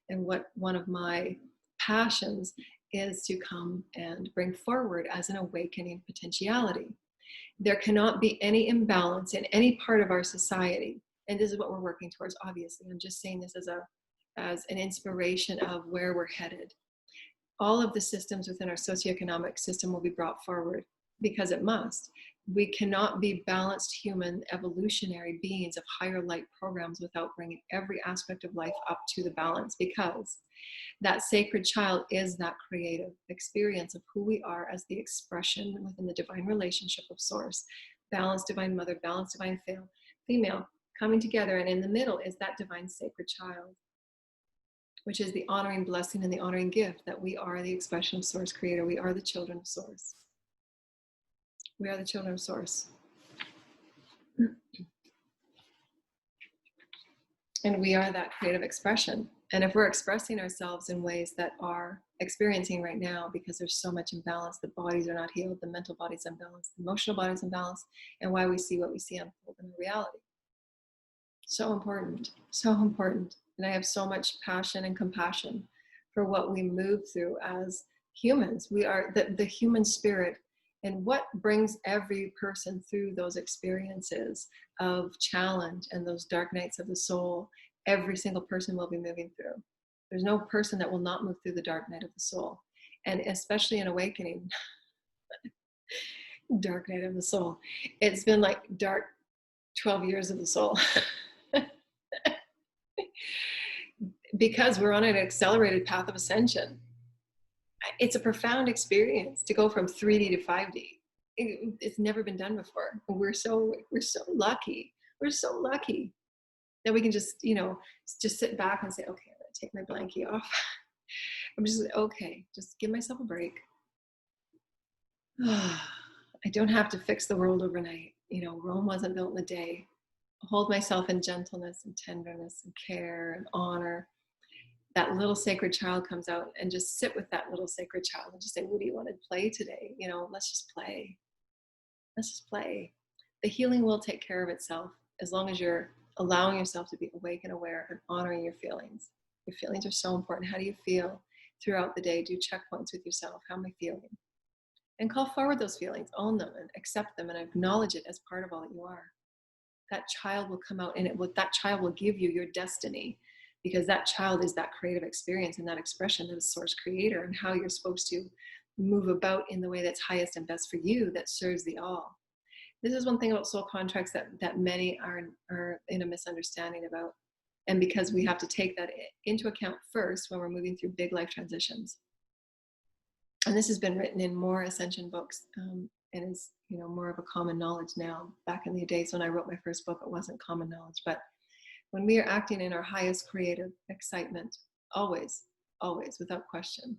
And what one of my passions is to come and bring forward as an awakening potentiality. There cannot be any imbalance in any part of our society. And this is what we're working towards, obviously. I'm just saying this as an inspiration of where we're headed. All of the systems within our socioeconomic system will be brought forward, because it must. We cannot be balanced human evolutionary beings of higher light programs without bringing every aspect of life up to the balance, because that sacred child is that creative experience of who we are as the expression within the divine relationship of source. Balanced divine mother, balanced divine female coming together, and in the middle is that divine sacred child, which is the honoring blessing and the honoring gift that we are the expression of source creator. We are the children of source. We are the children of source. And we are that creative expression. And if we're expressing ourselves in ways that are experiencing right now, because there's so much imbalance, the bodies are not healed, the mental body's imbalanced, the emotional body's imbalanced, and why we see what we see unfold in reality. So important, so important. And I have so much passion and compassion for what we move through as humans. We are the human spirit. And what brings every person through those experiences of challenge and those dark nights of the soul, every single person will be moving through. There's no person that will not move through the dark night of the soul. And especially in awakening, dark night of the soul. It's been like dark 12 years of the soul. Because we're on an accelerated path of ascension. It's a profound experience to go from 3D to 5D. It's never been done before. And we're so lucky. We're so lucky that we can just sit back and say, okay, I'm gonna take my blankie off. I'm just, okay, just give myself a break. I don't have to fix the world overnight. Rome wasn't built in a day. Hold myself in gentleness and tenderness and care and honor. That little sacred child comes out, and just sit with that little sacred child and just say, what do you want to play today? Let's just play. Let's just play. The healing will take care of itself as long as you're allowing yourself to be awake and aware and honoring your feelings. Your feelings are so important. How do you feel throughout the day? Do checkpoints with yourself. How am I feeling? And call forward those feelings, own them and accept them and acknowledge it as part of all that you are. That child will come out, and that child will give you your destiny. Because that child is that creative experience and that expression that is source creator, and how you're supposed to move about in the way that's highest and best for you, that serves the all. This is one thing about soul contracts that many are in a misunderstanding about. And because we have to take that into account first when we're moving through big life transitions. And this has been written in more ascension books, and is more of a common knowledge now. Back in the days when I wrote my first book, it wasn't common knowledge. But when we are acting in our highest creative excitement, always, always, without question,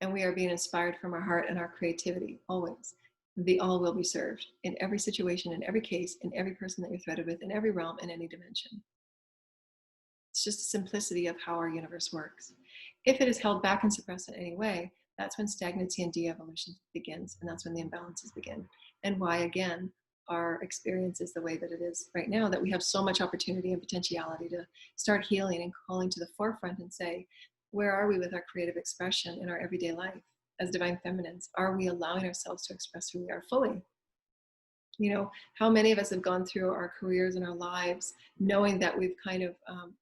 and we are being inspired from our heart and our creativity, always, the all will be served in every situation, in every case, in every person that you're threaded with, in every realm, in any dimension. It's just the simplicity of how our universe works. If it is held back and suppressed in any way, that's when stagnancy and de-evolution begins, and that's when the imbalances begin. And why, again, our experience is the way that it is right now, that we have so much opportunity and potentiality to start healing and calling to the forefront and say, where are we with our creative expression in our everyday life as divine feminines? Are we allowing ourselves to express who we are fully? How many of us have gone through our careers and our lives knowing that we've kind of,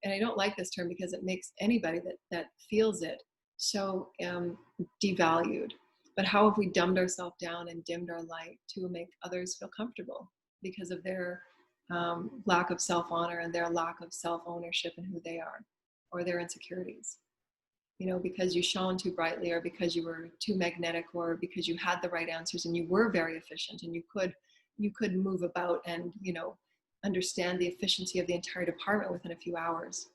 and I don't like this term because it makes anybody that feels it so devalued. But how have we dumbed ourselves down and dimmed our light to make others feel comfortable because of their lack of self-honor and their lack of self-ownership in who they are, or their insecurities? Because you shone too brightly, or because you were too magnetic, or because you had the right answers and you were very efficient and you could move about and, understand the efficiency of the entire department within a few hours,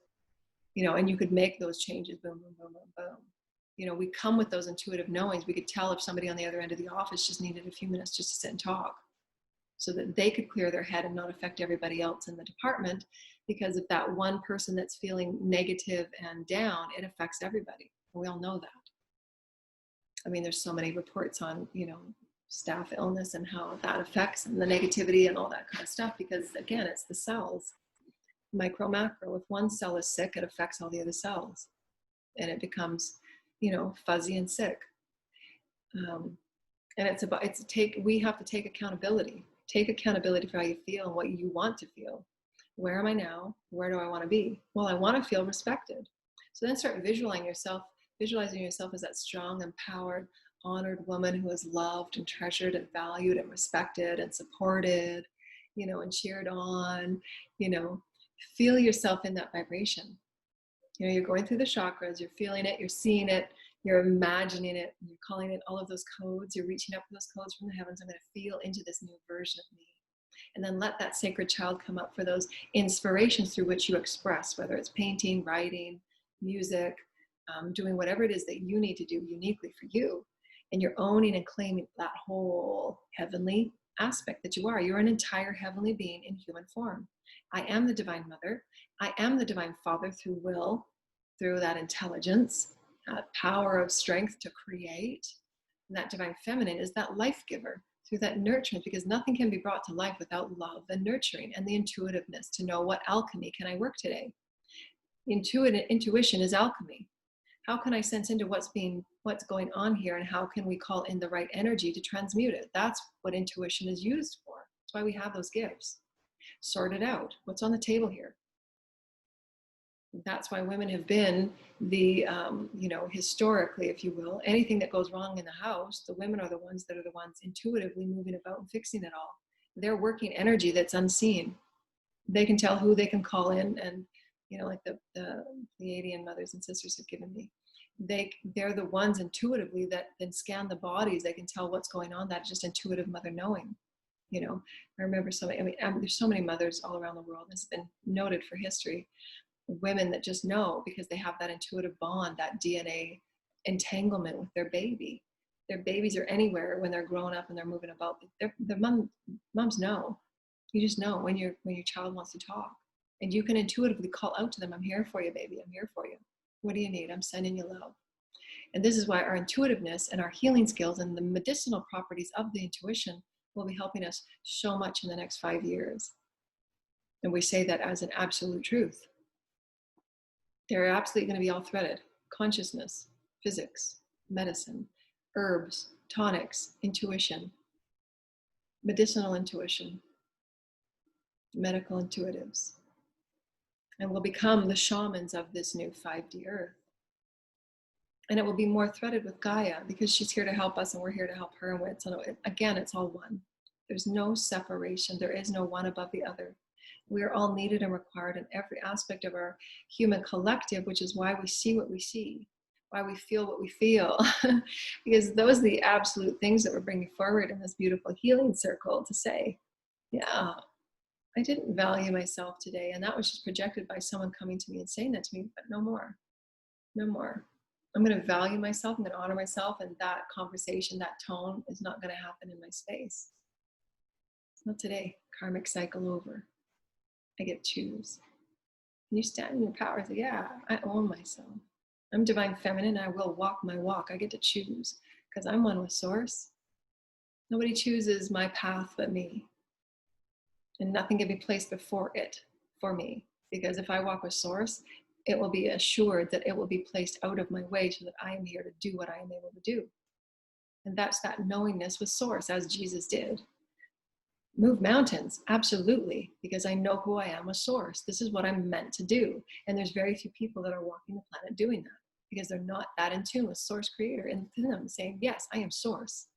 and you could make those changes, boom, boom, boom, boom, boom. We come with those intuitive knowings. We could tell if somebody on the other end of the office just needed a few minutes just to sit and talk, so that they could clear their head and not affect everybody else in the department. Because if that one person that's feeling negative and down, it affects everybody. We all know that. I mean, there's so many reports on, staff illness and how that affects, and the negativity and all that kind of stuff, because again, it's the cells, micro, macro. If one cell is sick, it affects all the other cells, and it becomes, fuzzy and sick. And we have to take accountability. Take accountability for how you feel and what you want to feel. Where am I now? Where do I want to be? Well, I want to feel respected. So then start visualizing yourself as that strong, empowered, honored woman who is loved and treasured and valued and respected and supported, and cheered on, feel yourself in that vibration. You're going through the chakras, you're feeling it, you're seeing it, you're imagining it, you're calling it all of those codes, you're reaching up for those codes from the heavens. I'm going to feel into this new version of me. And then let that sacred child come up for those inspirations through which you express, whether it's painting, writing, music, doing whatever it is that you need to do uniquely for you. And you're owning and claiming that whole heavenly aspect that you are. You're an entire heavenly being in human form. I am the divine mother. I am the divine father through will, through that intelligence, that power of strength to create. And that divine feminine is that life giver through that nurturing, because nothing can be brought to life without love and nurturing and the intuitiveness to know what alchemy can I work today. Intuition is alchemy. How can I sense into what's going on here, and how can we call in the right energy to transmute it? That's what intuition is used for. That's why we have those gifts. Sort it out. What's on the table here? That's why women have been the, historically, if you will, anything that goes wrong in the house, the women are the ones that are the ones intuitively moving about and fixing it all. They're working energy that's unseen. They can tell who they can call in, and, like the Pleiadian mothers and sisters have given me. They're the ones intuitively that then scan the bodies. They can tell what's going on. That's just intuitive mother knowing. I remember there's so many mothers all around the world. It's been noted for history. Women that just know because they have that intuitive bond, that DNA entanglement with their baby. Their babies are anywhere when they're growing up and they're moving about. Their moms know. You just know when your child wants to talk, and you can intuitively call out to them, "I'm here for you, baby. I'm here for you. What do you need? I'm sending you love." And this is why our intuitiveness and our healing skills and the medicinal properties of the intuition will be helping us so much in the next 5 years. And we say that as an absolute truth. They're absolutely going to be all threaded. Consciousness, physics, medicine, herbs, tonics, intuition, medicinal intuition, medical intuitives. And we'll become the shamans of this new 5D earth. And it will be more threaded with Gaia because she's here to help us and we're here to help her. And it's all one. There's no separation. There is no one above the other. We are all needed and required in every aspect of our human collective, which is why we see what we see, why we feel what we feel, because those are the absolute things that we're bringing forward in this beautiful healing circle to say, yeah, I didn't value myself today. And that was just projected by someone coming to me and saying that to me, but no more, no more. I'm going to value myself. I'm going to honor myself. And that conversation, that tone is not going to happen in my space. Not today. Karmic cycle over. I get to choose. And you stand in your power and say, yeah, I own myself. I'm divine feminine. I will walk my walk. I get to choose because I'm one with source. Nobody chooses my path but me. And nothing can be placed before it for me. Because if I walk with source, it will be assured that it will be placed out of my way so that I am here to do what I am able to do. And that's that knowingness with source, as Jesus did. Move mountains, absolutely, because I know who I am with source. This is what I'm meant to do. And there's very few people that are walking the planet doing that because they're not that in tune with source creator in them saying, yes, I am source.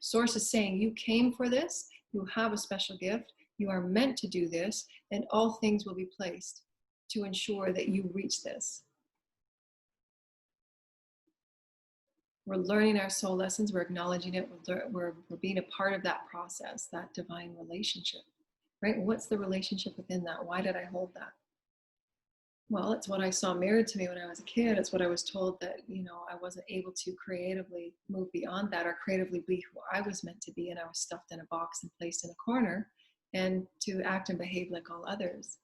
Source is saying you came for this, you have a special gift, you are meant to do this, and all things will be placed to ensure that you reach this. We're learning our soul lessons, we're acknowledging it, we're being a part of that process, that divine relationship, right? What's the relationship within that? Why did I hold that? Well, it's what I saw mirrored to me when I was a kid. It's what I was told that, I wasn't able to creatively move beyond that or creatively be who I was meant to be. And I was stuffed in a box and placed in a corner and to act and behave like all others.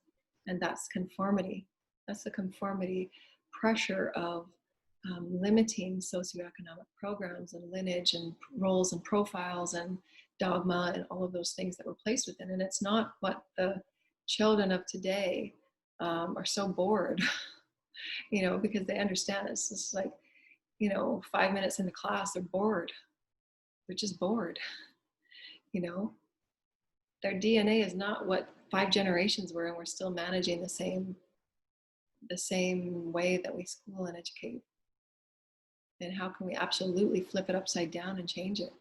And that's conformity. That's the conformity pressure of limiting socioeconomic programs and lineage and roles and profiles and dogma and all of those things that we're placed within. And it's not what the children of today are so bored, because they understand this. It's like, 5 minutes into class, they're bored. They're just bored, Their DNA is not what 5 generations were, and we're still managing the same way that we school and educate. And how can we absolutely flip it upside down and change it?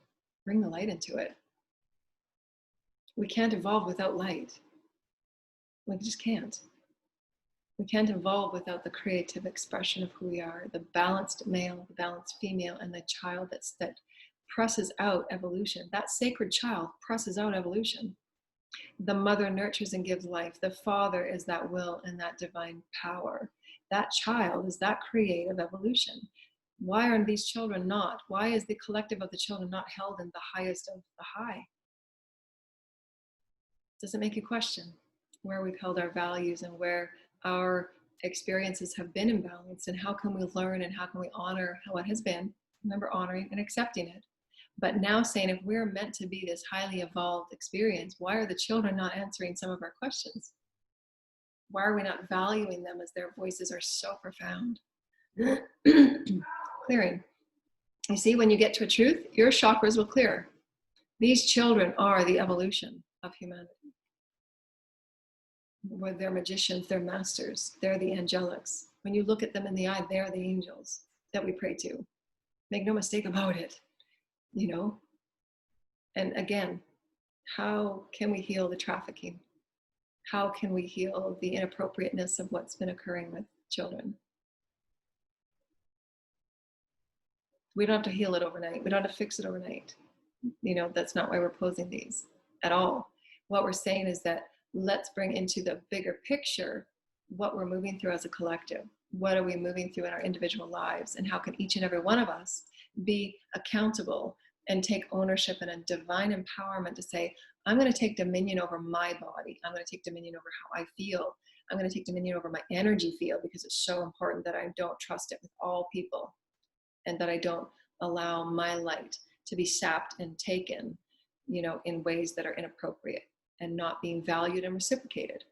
Bring the light into it. We can't evolve without light. We just can't. We can't evolve without the creative expression of who we are, the balanced male, the balanced female, and the child that presses out evolution. That sacred child presses out evolution. The mother nurtures and gives life. The father is that will and that divine power. That child is that creative evolution. Why are these children not? Why is the collective of the children not held in the highest of the high? Does it make you question where we've held our values and where our experiences have been imbalanced, and how can we learn and how can we honor what has been? Remember, honoring and accepting it. But now saying, if we're meant to be this highly evolved experience, why are the children not answering some of our questions? Why are we not valuing them as their voices are so profound? Clearing. You see, when you get to a truth, your chakras will clear. These children are the evolution of humanity. Where they're magicians, they're masters, they're the angelics. When you look at them in the eye, they're the angels that we pray to. Make no mistake about it, you know? And again, how can we heal the trafficking? How can we heal the inappropriateness of what's been occurring with children? We don't have to heal it overnight. We don't have to fix it overnight. You know, that's not why we're posing these at all. What we're saying is that let's bring into the bigger picture what we're moving through as a collective. What are we moving through in our individual lives? And how can each and every one of us be accountable and take ownership and a divine empowerment to say, I'm going to take dominion over my body. I'm going to take dominion over how I feel. I'm going to take dominion over my energy field, because it's so important that I don't trust it with all people, and that I don't allow my light to be sapped and taken, you know, in ways that are inappropriate and not being valued and reciprocated,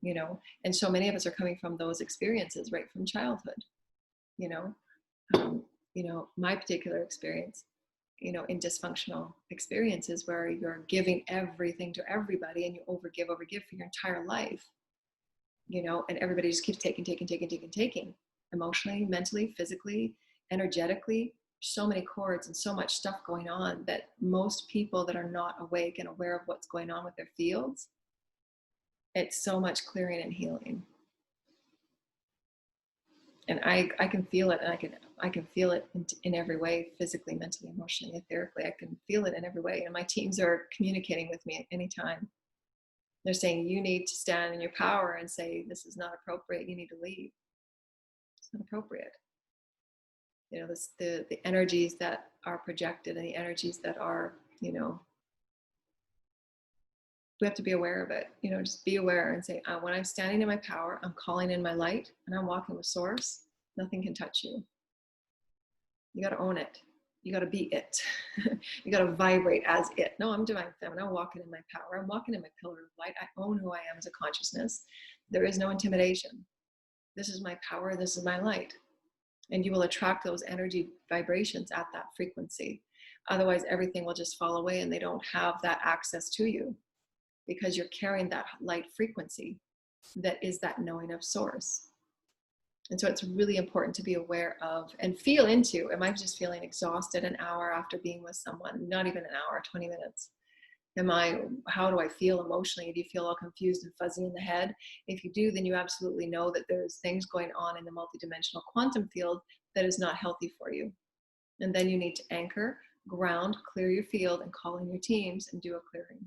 you know. And so many of us are coming from those experiences right from childhood, you know. My particular experience, you know, in dysfunctional experiences where you're giving everything to everybody and you overgive for your entire life, you know, and everybody just keeps taking, emotionally, mentally, physically, energetically, so many cords and so much stuff going on that most people that are not awake and aware of what's going on with their fields, it's so much clearing and healing. And I can feel it, and I can feel it in every way, physically, mentally, emotionally, etherically. I can feel it in every way. And my teams are communicating with me at any time. They're saying, you need to stand in your power and say, this is not appropriate. You need to leave. It's not appropriate. You know, the energies that are projected and the energies that are, you know, we have to be aware of it. You know, just be aware and say, when I'm standing in my power, I'm calling in my light, and I'm walking with source, nothing can touch you. You got to own it. You got to be it. You got to vibrate as it. No, I'm divine feminine. I'm walking in my power. I'm walking in my pillar of light. I own who I am as a consciousness. There is no intimidation. This is my power. This is my light. And you will attract those energy vibrations at that frequency. Otherwise, everything will just fall away and they don't have that access to you, because you're carrying that light frequency that is that knowing of source. And so it's really important to be aware of and feel into, am I just feeling exhausted an hour after being with someone? Not even an hour, 20 minutes. How do I feel emotionally? Do you feel all confused and fuzzy in the head? If you do, then you absolutely know that there's things going on in the multidimensional quantum field that is not healthy for you. And then you need to anchor, ground, clear your field, and call in your teams and do a clearing.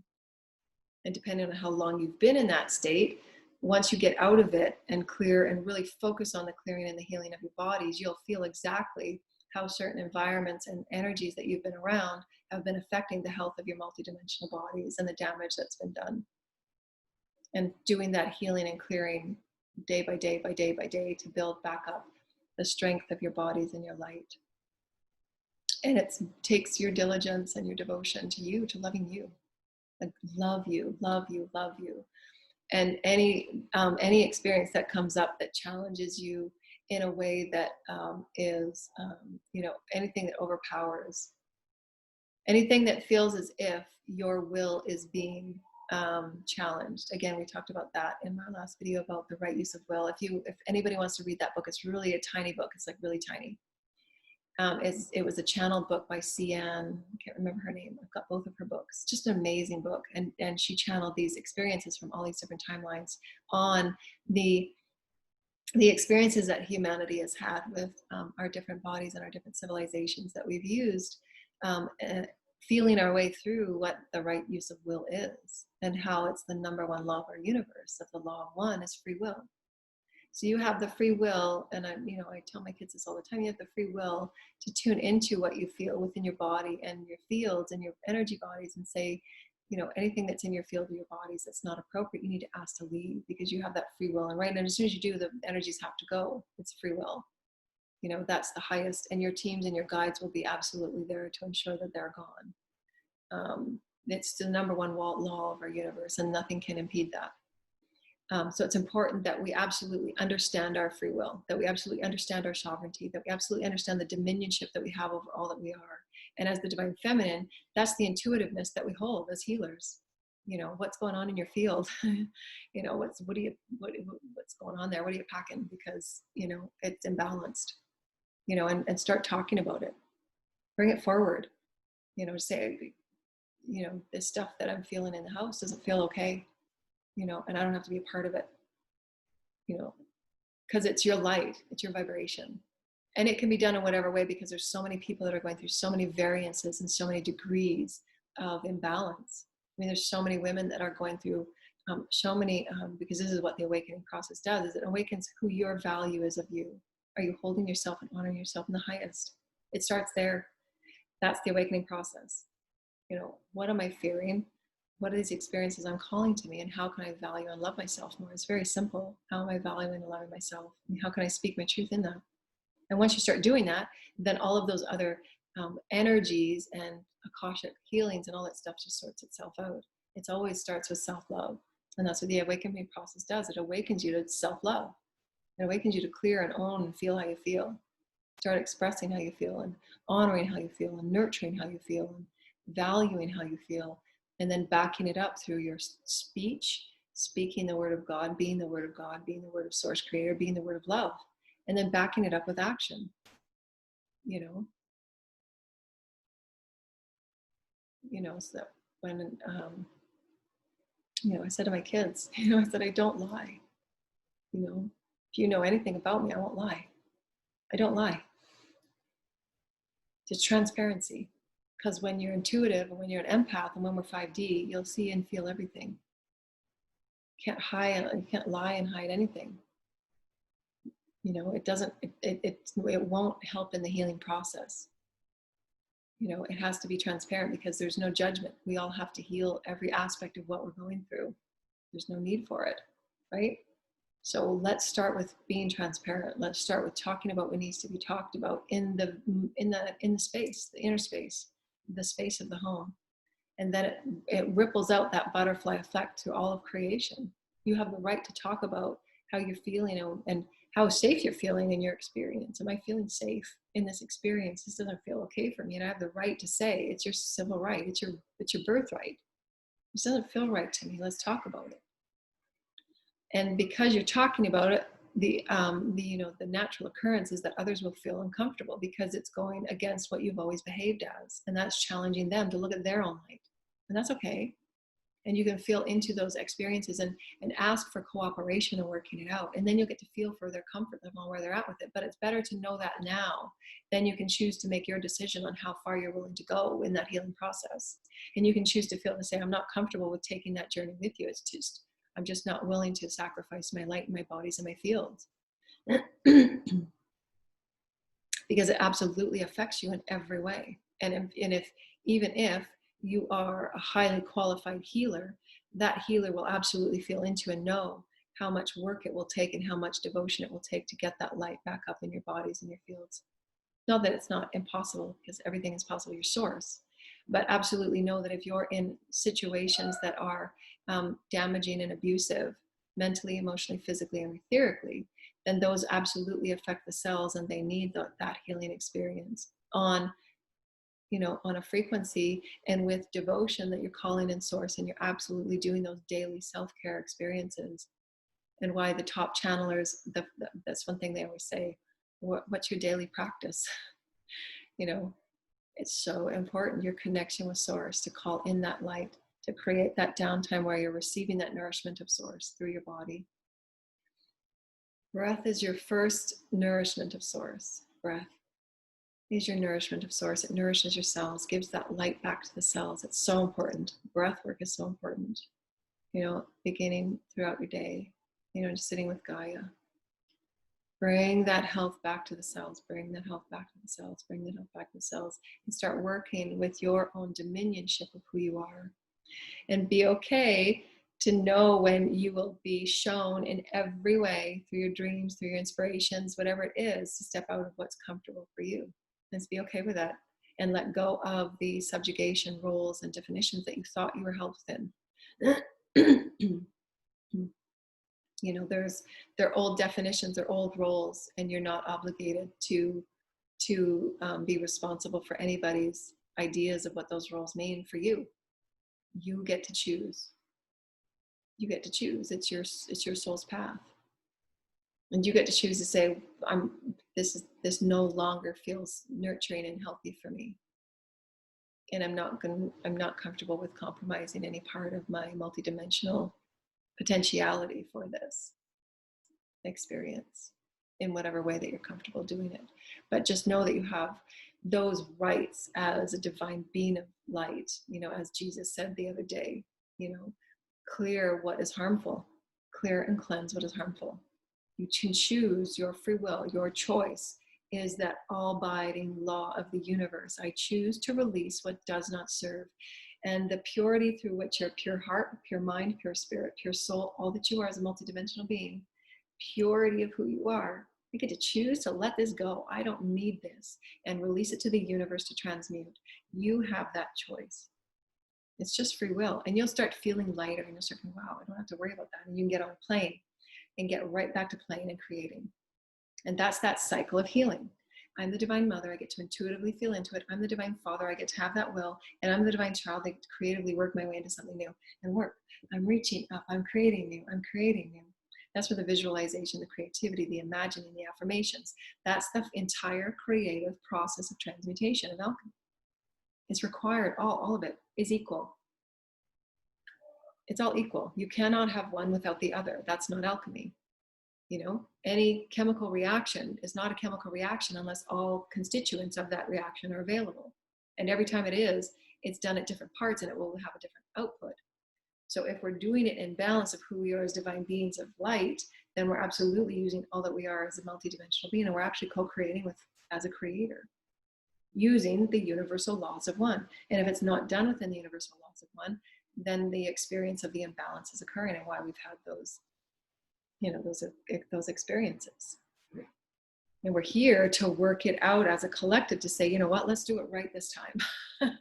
And depending on how long you've been in that state, once you get out of it and clear and really focus on the clearing and the healing of your bodies, you'll feel exactly how certain environments and energies that you've been around have been affecting the health of your multidimensional bodies and the damage that's been done. And doing that healing and clearing day by day by day by day to build back up the strength of your bodies and your light. And it takes your diligence and your devotion to you, to loving you. Like, love you, love you, love you. And any experience that comes up that challenges you in a way that is, anything that overpowers, anything that feels as if your will is being challenged. Again, we talked about that in my last video about the right use of will. If anybody wants to read that book, it's really a tiny book. It's like really tiny. It was a channeled book by CN. I can't remember her name. I've got both of her books. Just an amazing book. And she channeled these experiences from all these different timelines on the experiences that humanity has had with our different bodies and our different civilizations that we've used, feeling our way through what the right use of will is, and how it's the number one law of our universe, that the law of one is free will. So you have the free will, and I tell my kids this all the time, you have the free will to tune into what you feel within your body and your fields and your energy bodies, and say, anything that's in your field of your bodies that's not appropriate, you need to ask to leave, because you have that free will. And right now, as soon as you do, the energies have to go. It's free will. That's the highest, and your teams and your guides will be absolutely there to ensure that they're gone. It's the number one law of our universe, and nothing can impede that. So it's important that we absolutely understand our free will, that we absolutely understand our sovereignty, that we absolutely understand the dominionship that we have over all that we are. And as the divine feminine, that's the intuitiveness that we hold as healers. What's going on in your field? What's going on there? What are you packing? Because, it's imbalanced, and start talking about it. Bring it forward, say, this stuff that I'm feeling in the house doesn't feel okay. And I don't have to be a part of it, because it's your light, it's your vibration. And it can be done in whatever way, because there's so many people that are going through so many variances and so many degrees of imbalance. I mean, there's so many women that are going through so many, because this is what the awakening process does, is it awakens who your value is of you. Are you holding yourself and honoring yourself in the highest? It starts there. That's the awakening process. What am I fearing? What are these experiences I'm calling to me, and how can I value and love myself more? It's very simple. How am I valuing and loving myself? And how can I speak my truth in that? And once you start doing that, then all of those other energies and akashic healings and all that stuff just sorts itself out. It always starts with self-love. And that's what the awakening process does. It awakens you to self-love. It awakens you to clear and own and feel how you feel. Start expressing how you feel, and honoring how you feel, and nurturing how you feel, and valuing how you feel. And then backing it up through your speech, speaking the word of God, being the word of God, being the word of source creator, being the word of love, and then backing it up with action, so that when, I said to my kids, I said, I don't lie. If you know anything about me, I won't lie. I don't lie. Just transparency. Because when you're intuitive, and when you're an empath, and when we're 5D, you'll see and feel everything. You can't hide, you can't lie and hide anything. It doesn't, it won't help in the healing process. It has to be transparent, because there's no judgment. We all have to heal every aspect of what we're going through. There's no need for it, right? So let's start with being transparent. Let's start with talking about what needs to be talked about in the space, the inner space, the space of the home. And then it ripples out that butterfly effect through all of creation. You have the right to talk about how you're feeling, and how safe you're feeling in your experience. Am I feeling safe in this experience? This doesn't feel okay for me. And I have the right to say, it's your civil right. It's your birthright. This doesn't feel right to me. Let's talk about it. And because you're talking about it, the natural occurrence is that others will feel uncomfortable, because it's going against what you've always behaved as. And that's challenging them to look at their own light. And that's okay. And you can feel into those experiences and ask for cooperation and working it out. And then you'll get to feel for their comfort level, where they're at with it. But it's better to know that now. Then you can choose to make your decision on how far you're willing to go in that healing process. And you can choose to feel to say, I'm not comfortable with taking that journey with you. I'm just not willing to sacrifice my light and my bodies and my fields. Because it absolutely affects you in every way. And even if you are a highly qualified healer, that healer will absolutely feel into and know how much work it will take and how much devotion it will take to get that light back up in your bodies and your fields. Not that it's not impossible, because everything is possible, your source. But absolutely know that if you're in situations that are damaging and abusive, mentally, emotionally, physically, and etherically, then those absolutely affect the cells, and they need that healing experience on a frequency and with devotion that you're calling in source, and you're absolutely doing those daily self-care experiences. And why the top channelers, that's one thing they always say, what's your daily practice? You know, it's so important, your connection with source, to call in that light, to create that downtime where you're receiving that nourishment of source through your body. Breath is your first nourishment of source. Breath is your nourishment of source. It nourishes your cells, gives that light back to the cells. It's so important. Breath work is so important. You know, beginning throughout your day, you know, just sitting with Gaia. Bring that health back to the cells, bring that health back to the cells, bring that health back to the cells, and start working with your own dominionship of who you are. And be okay to know when you will be shown in every way, through your dreams, through your inspirations, whatever it is, to step out of what's comfortable for you. Let's be okay with that and let go of the subjugation roles and definitions that you thought you were held within. You know, they're old definitions, they're old roles, and you're not obligated to be responsible for anybody's ideas of what those roles mean for you. You get to choose. You get to choose. It's your soul's path, and you get to choose to say, this no longer feels nurturing and healthy for me, and I'm not comfortable with compromising any part of my multidimensional potentiality for this experience in whatever way that you're comfortable doing it. But just know that you have those rights as a divine being of light, you know, as Jesus said the other day, you know, clear what is harmful, clear and cleanse what is harmful. You can choose. Your free will, your choice is that all-abiding law of the universe. I choose to release what does not serve. And the purity through which your pure heart, pure mind, pure spirit, pure soul, all that you are as a multidimensional being, purity of who you are, you get to choose to let this go. I don't need this, and release it to the universe to transmute. You have that choice. It's just free will. And you'll start feeling lighter, and you'll start going, wow, I don't have to worry about that. And you can get on a plane and get right back to playing and creating. And that's that cycle of healing. I'm the divine mother. I get to intuitively feel into it. I'm the divine father. I get to have that will. And I'm the divine child. I get to creatively work my way into something new and work. I'm reaching up. I'm creating new. I'm creating new. That's where the visualization, the creativity, the imagining, the affirmations, that's the entire creative process of transmutation and alchemy. It's required. All of it is equal. It's all equal. You cannot have one without the other. That's not alchemy. You know, any chemical reaction is not a chemical reaction unless all constituents of that reaction are available. And every time it is, it's done at different parts and it will have a different output. So if we're doing it in balance of who we are as divine beings of light, then we're absolutely using all that we are as a multidimensional being, and we're actually co-creating with as a creator, using the universal laws of one. And if it's not done within the universal laws of one, then the experience of the imbalance is occurring, and why we've had those, you know, those experiences. And we're here to work it out as a collective, to say, you know what, let's do it right this time.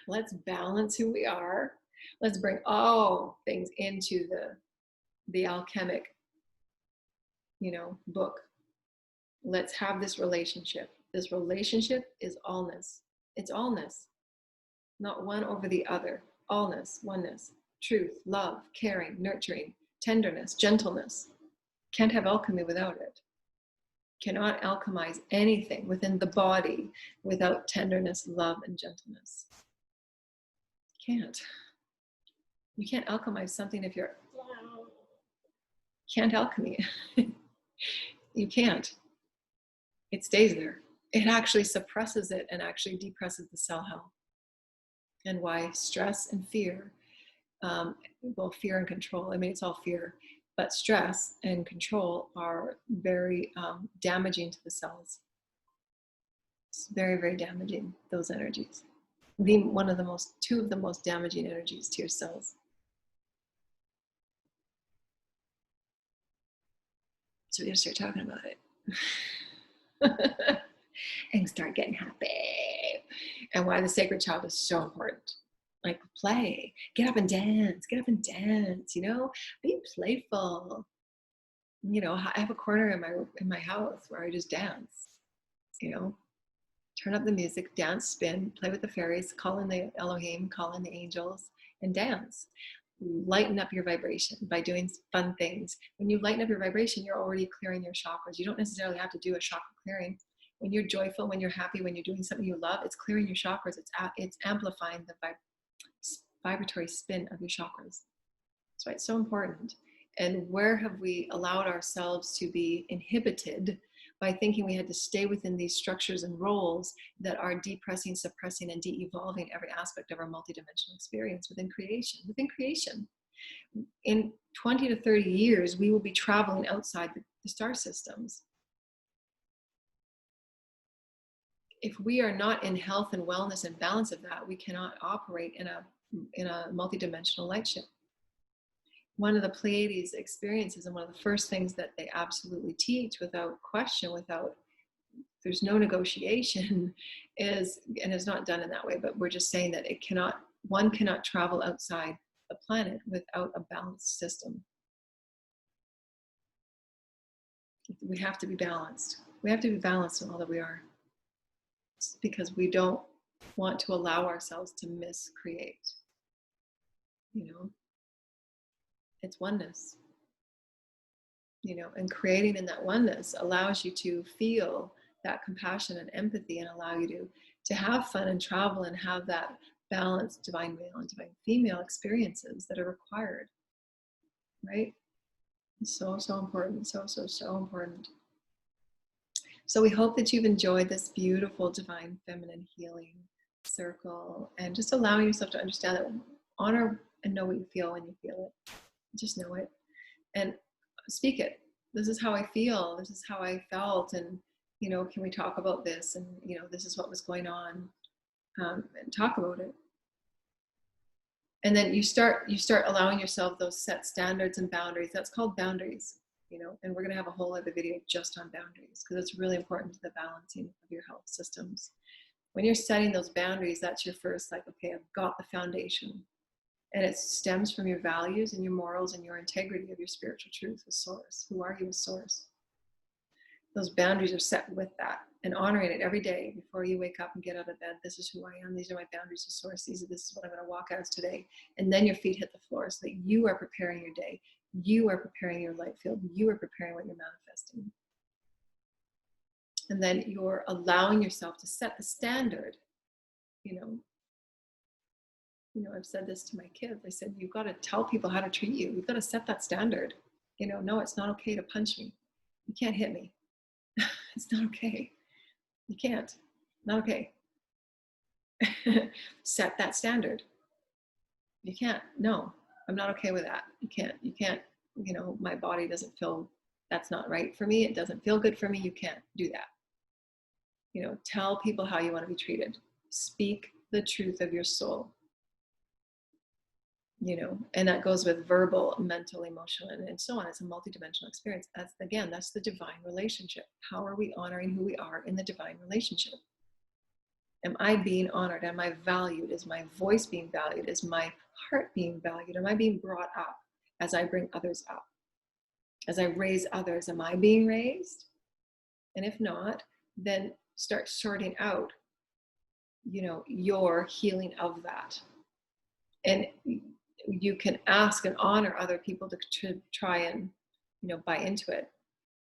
Let's balance who we are. Let's bring all things into the alchemic, you know, book. Let's have this relationship. This relationship is allness. It's allness, not one over the other. Allness, oneness, truth, love, caring, nurturing, tenderness, gentleness. Can't have alchemy without it. Cannot alchemize anything within the body without tenderness, love, and gentleness. Can't. You can't alchemize something if you're... Can't alchemy. You can't. It stays there. It actually suppresses it and actually depresses the cell health. And why stress and fear, well, fear and control, I mean, it's all fear, but stress and control are very damaging to the cells. It's very, very damaging, those energies. Two of the most damaging energies to your cells. So we gotta start talking about it. And start getting happy. And why the sacred child is so important. Like, play, get up and dance, you know, be playful. You know, I have a corner in my house where I just dance, you know, turn up the music, dance, spin, play with the fairies, call in the Elohim, call in the angels, and dance. Lighten up your vibration by doing fun things. When you lighten up your vibration, you're already clearing your chakras. You don't necessarily have to do a chakra clearing. When you're joyful, when you're happy, when you're doing something you love, it's clearing your chakras. It's amplifying the vibratory spin of your chakras. That's why it's so important. And where have we allowed ourselves to be inhibited by thinking we had to stay within these structures and roles that are depressing, suppressing, and de-evolving every aspect of our multidimensional experience within creation? Within creation, in 20 to 30 years, we will be traveling outside the star systems. If we are not in health and wellness and balance of that, we cannot operate in a multidimensional light ship. One of the Pleiades experiences, and one of the first things that they absolutely teach without question, there's no negotiation, is, and it's not done in that way, but we're just saying that one cannot travel outside the planet without a balanced system. We have to be balanced. We have to be balanced in all that we are. It's because we don't want to allow ourselves to miscreate. It's oneness. And creating in that oneness allows you to feel that compassion and empathy, and allow you to have fun and travel and have that balanced divine male and divine female experiences that are required, right? It's so, so important. So, so, so important. So we hope that you've enjoyed this beautiful divine feminine healing circle, and just allowing yourself to understand that, honor and know what you feel when you feel it. Just know it and speak it. This is how I feel. This is how I felt. And, can we talk about this? And, this is what was going on. And talk about it. And then you start allowing yourself those set standards and boundaries. That's called boundaries, and we're going to have a whole other video just on boundaries, because it's really important to the balancing of your health systems. When you're setting those boundaries, that's your first, okay, I've got the foundation. And it stems from your values and your morals and your integrity of your spiritual truth with Source. Who are you as Source? Those boundaries are set with that, and honoring it every day before you wake up and get out of bed. This is who I am. These are my boundaries with Source. This is what I'm going to walk as today. And then your feet hit the floor, so that you are preparing your day. You are preparing your light field. You are preparing what you're manifesting. And then you're allowing yourself to set the standard. I've said this to my kids. I said, you've got to tell people how to treat you. You've got to set that standard. No, it's not okay to punch me. You can't hit me. It's not okay. You can't. Not okay. Set that standard. You can't. No, I'm not okay with that. You can't, my body doesn't feel, that's not right for me. It doesn't feel good for me. You can't do that. Tell people how you want to be treated. Speak the truth of your soul. And that goes with verbal, mental, emotional, and so on. It's a multidimensional experience. That's the divine relationship. How are we honoring who we are in the divine relationship? Am I being honored? Am I valued? Is my voice being valued? Is my heart being valued? Am I being brought up as I bring others up? As I raise others, am I being raised? And if not, then start sorting out, your healing of that. And you can ask and honor other people to try and, buy into it,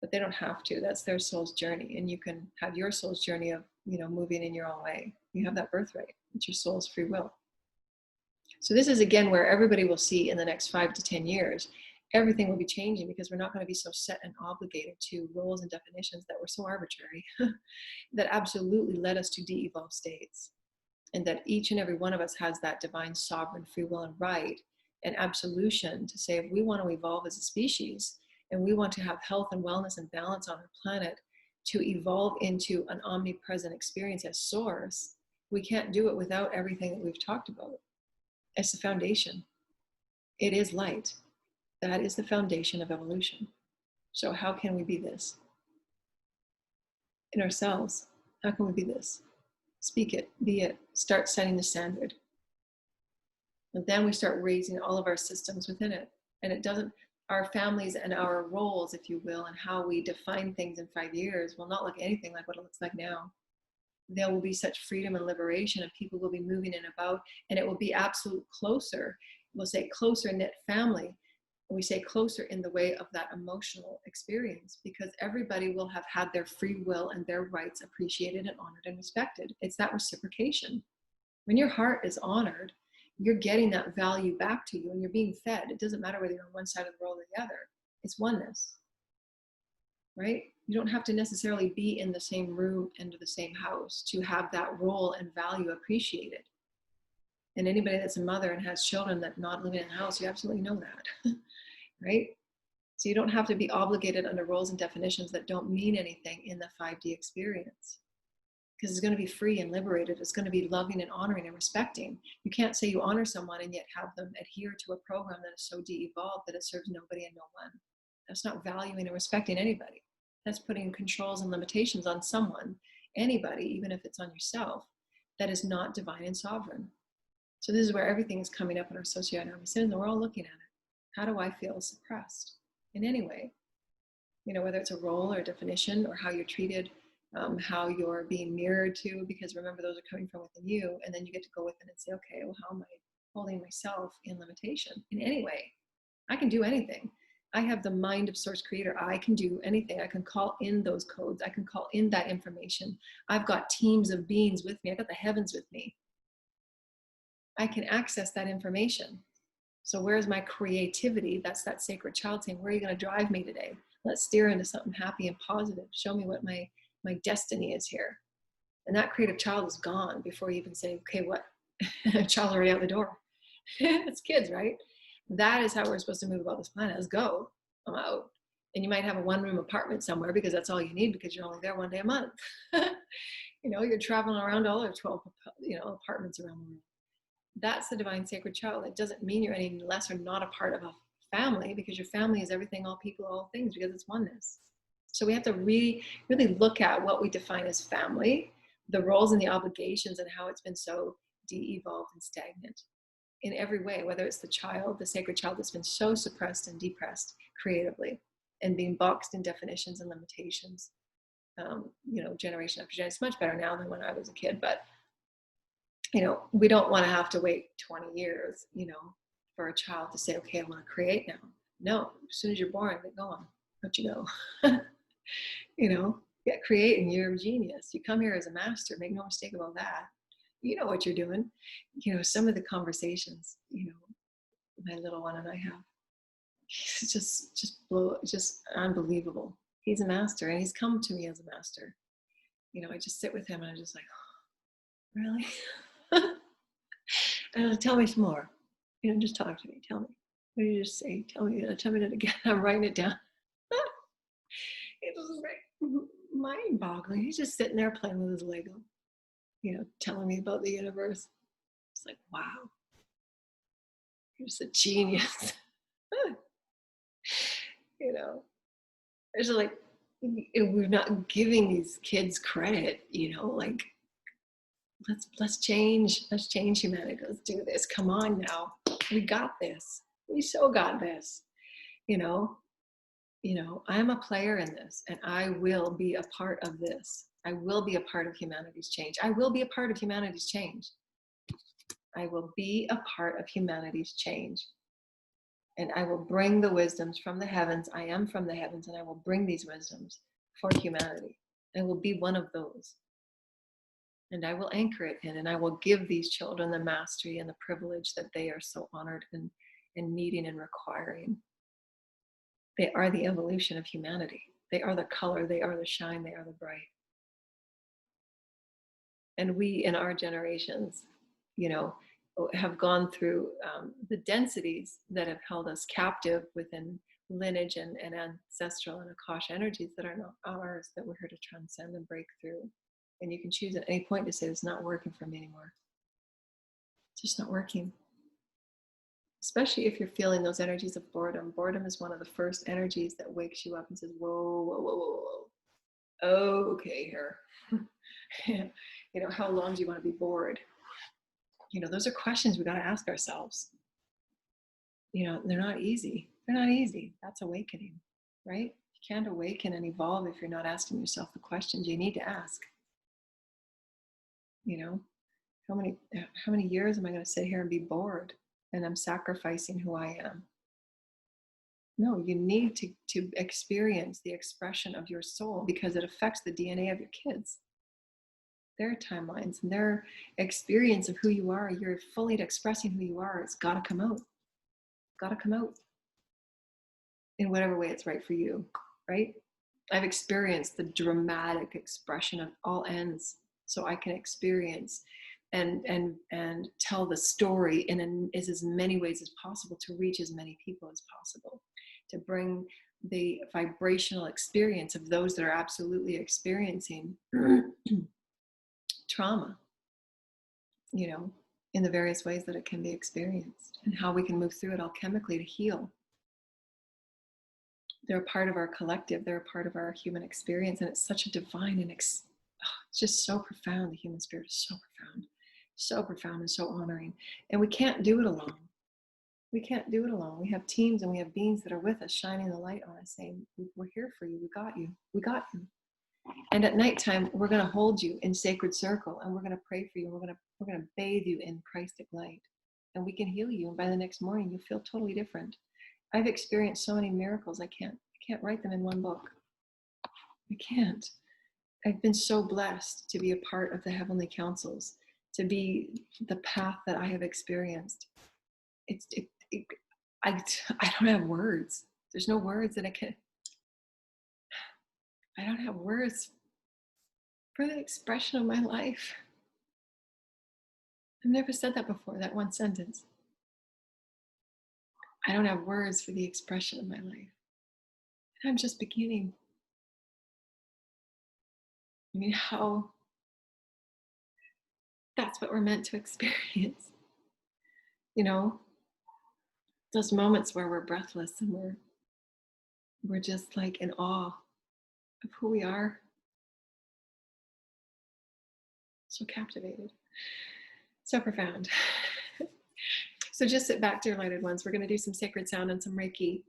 but they don't have to. That's their soul's journey. And you can have your soul's journey of, moving in your own way. You have that birthright. It's your soul's free will. So this is, again, where everybody will see in the next 5 to 10 years, everything will be changing, because we're not going to be so set and obligated to roles and definitions that were so arbitrary that absolutely led us to de-evolved states. And that each and every one of us has that divine sovereign free will and right and absolution to say, if we want to evolve as a species and we want to have health and wellness and balance on our planet, to evolve into an omnipresent experience as Source, we can't do it without everything that we've talked about. It's the foundation. It is light. That is the foundation of evolution. So how can we be this? In ourselves, how can we be this? Speak it, be it, start setting the standard. And then we start raising all of our systems within it. And it doesn't, our families and our roles, if you will, and how we define things in 5 years will not look anything like what it looks like now. There will be such freedom and liberation, and people will be moving in about, and it will be absolute closer, we'll say closer knit family, we say closer in the way of that emotional experience, because everybody will have had their free will and their rights appreciated and honored and respected. It's that reciprocation. When your heart is honored, you're getting that value back to you and you're being fed. It doesn't matter whether you're on one side of the world or the other. It's oneness, right? You don't have to necessarily be in the same room and the same house to have that role and value appreciated. And anybody that's a mother and has children that not living in a house, you absolutely know that, right? So you don't have to be obligated under roles and definitions that don't mean anything in the 5D experience, because it's going to be free and liberated. It's going to be loving and honoring and respecting. You can't say you honor someone and yet have them adhere to a program that is so de-evolved that it serves nobody and no one. That's not valuing and respecting anybody. That's putting controls and limitations on someone, anybody, even if it's on yourself, that is not divine and sovereign. So this is where everything is coming up in our socioeconomic and we're all looking at it. How do I feel suppressed in any way? You know, whether it's a role or a definition or how you're treated, how you're being mirrored to, because remember, those are coming from within you. And then you get to go within and say, okay, well, how am I holding myself in limitation in any way? I can do anything. I have the mind of source creator. I can do anything. I can call in those codes. I can call in that information. I've got teams of beings with me. I've got the heavens with me. I can access that information. So where's my creativity? That's that sacred child saying, where are you going to drive me today? Let's steer into something happy and positive. Show me what my destiny is here. And that creative child is gone before you even say, okay, what? Child's already out the door. It's kids, right? That is how we're supposed to move about this planet. Let's go. I'm out. And you might have a one-room apartment somewhere because that's all you need, because you're only there one day a month. You know, you're traveling around all our 12, apartments around the world. That's the divine sacred child. It doesn't mean you're any less or not a part of a family, because your family is everything, all people, all things, because it's oneness. So we have to really, really look at what we define as family, the roles and the obligations, and how it's been so de-evolved and stagnant in every way, whether it's the child, the sacred child that's been so suppressed and depressed creatively and being boxed in definitions and limitations, generation after generation. It's much better now than when I was a kid, but we don't want to have to wait 20 years, for a child to say, okay, I want to create now. No, as soon as you're born, get going. Don't you know? Get creating. You're a genius. You come here as a master. Make no mistake about that. You know what you're doing. Some of the conversations, my little one and I have, it's just unbelievable. He's a master, and he's come to me as a master. I just sit with him and I'm just like, oh, really? And tell me some more. Just talk to me. Tell me. What did you just say? Tell me that again. I'm writing it down. It was like mind-boggling. He's just sitting there playing with his Lego, telling me about the universe. It's like, wow, you're just a genius. It's like, we're not giving these kids credit, like, let's change humanity. Let's do this. Come on now. We got this. We so got this. I'm a player in this, and I will be a part of this. I will be a part of humanity's change. I will be a part of humanity's change. I will be a part of humanity's change. And I will bring the wisdoms from the heavens. I am from the heavens, and I will bring these wisdoms for humanity. I will be one of those. And I will anchor it in, and I will give these children the mastery and the privilege that they are so honored and needing and requiring. They are the evolution of humanity. They are the color, they are the shine, they are the bright. And we in our generations, have gone through the densities that have held us captive within lineage and ancestral and akashic energies that are not ours, that we're here to transcend and break through. And you can choose at any point to say, it's not working for me anymore. It's just not working. Especially if you're feeling those energies of boredom. Boredom is one of the first energies that wakes you up and says, whoa, whoa, whoa, whoa, whoa. Okay, here. How long do you want to be bored? Those are questions we got to ask ourselves. They're not easy. They're not easy. That's awakening, right? You can't awaken and evolve if you're not asking yourself the questions you need to ask. How many years am I going to sit here and be bored? And I'm sacrificing who I am. No, you need to experience the expression of your soul because it affects the DNA of your kids, their timelines and their experience of who you are. You're fully expressing who you are. It's got to come out. Got to come out in whatever way it's right for you, right? I've experienced the dramatic expression of all ends, so I can experience and tell the story in as many ways as possible to reach as many people as possible, to bring the vibrational experience of those that are absolutely experiencing trauma, you know, in the various ways that it can be experienced and how we can move through it alchemically to heal. They're a part of our collective, they're a part of our human experience, and it's such a divine and it's just so profound. The human spirit is so profound and so honoring, and we can't do it alone. We can't do it alone. We have teams and we have beings that are with us, shining the light on us, saying, we're here for you, we got you, we got you. And at nighttime, we're going to hold you in sacred circle, and we're going to pray for you. We're going to bathe you in Christic light, and we can heal you. And by the next morning, you'll feel totally different. I've experienced so many miracles. I can't write them in one book. I can't. I've been so blessed to be a part of the heavenly councils, to be the path that I have experienced. I don't have words. There's no words that I don't have words for the expression of my life. I've never said that before, that one sentence. I don't have words for the expression of my life. And I'm just beginning. I mean, how that's what we're meant to experience. You know, those moments where we're breathless and we're just like in awe of who we are. So captivated. So profound. So just sit back, dear lighted ones. We're going to do some sacred sound and some Reiki.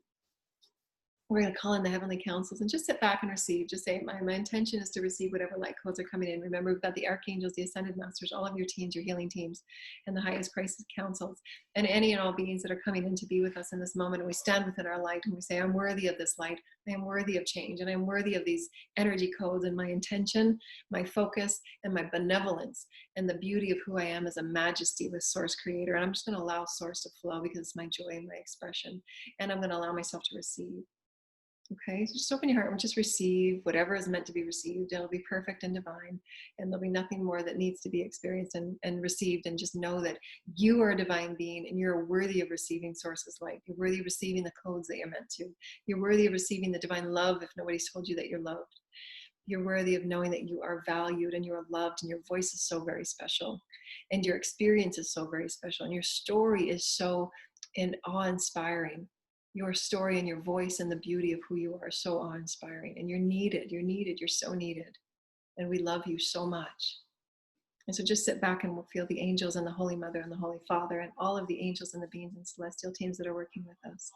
We're going to call in the heavenly councils and just sit back and receive. Just say, my intention is to receive whatever light codes are coming in. Remember, we've got the archangels, the ascended masters, all of your teams, your healing teams, and the highest crisis councils, and any and all beings that are coming in to be with us in this moment. And we stand within our light and we say, I'm worthy of this light. I am worthy of change, and I'm worthy of these energy codes, and my intention, my focus, and my benevolence, and the beauty of who I am as a majesty with Source Creator. And I'm just going to allow Source to flow because it's my joy and my expression. And I'm going to allow myself to receive. Okay, so just open your heart and just receive whatever is meant to be received. It'll be perfect and divine, and there'll be nothing more that needs to be experienced and received. And just know that you are a divine being and you're worthy of receiving Source's light. You're worthy of receiving the codes that you're meant to. You're worthy of receiving the divine love if nobody's told you that you're loved. You're worthy of knowing that you are valued and you are loved, and your voice is so very special, and your experience is so very special, and your story is so awe-inspiring. Your story and your voice and the beauty of who you are so awe-inspiring, and you're needed, you're so needed, and we love you so much. And so just sit back and we'll feel the angels and the Holy Mother and the Holy Father and all of the angels and the beings and celestial teams that are working with us.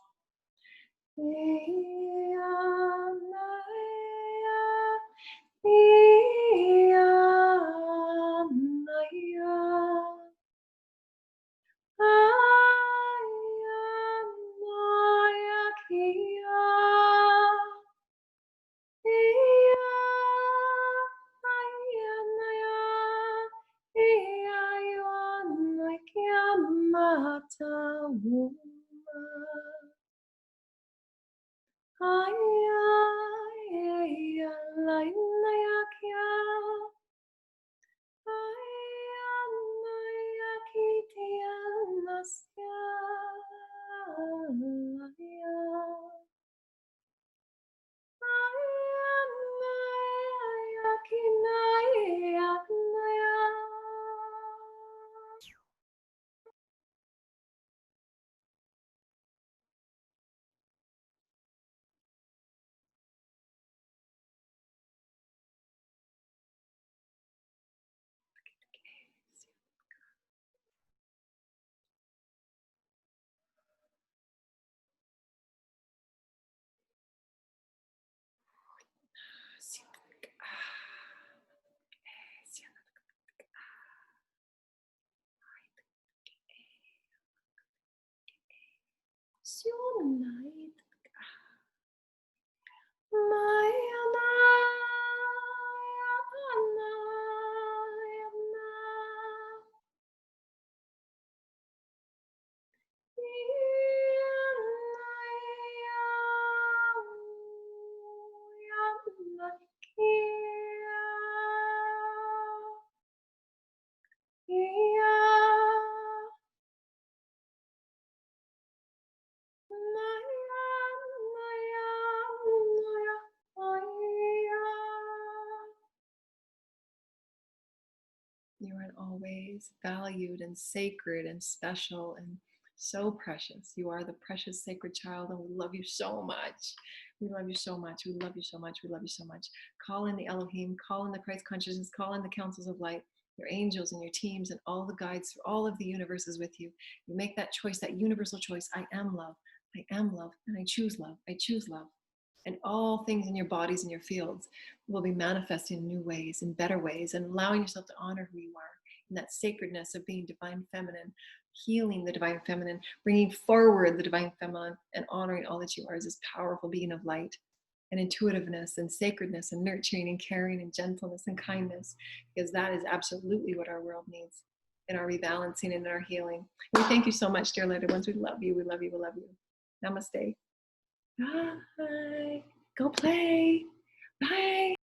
You are in all ways valued and sacred and special and so precious. You are the precious sacred child, and we love you so much. We love you so much. We love you so much. We love you so much. Call in the Elohim, call in the Christ consciousness, call in the councils of light, your angels and your teams and all the guides through all of the universes with you. You make that choice, that universal choice. I am love. I am love, and I choose love. I choose love. And all things in your bodies and your fields will be manifesting in new ways, in better ways, and allowing yourself to honor who you are in that sacredness of being divine feminine, healing the divine feminine, bringing forward the divine feminine, and honoring all that you are as this powerful being of light and intuitiveness and sacredness and nurturing and caring and gentleness and kindness, because that is absolutely what our world needs in our rebalancing and in our healing. We thank you so much, dear loved ones. We love you. We love you. We love you. Namaste. Bye. Go play. Bye.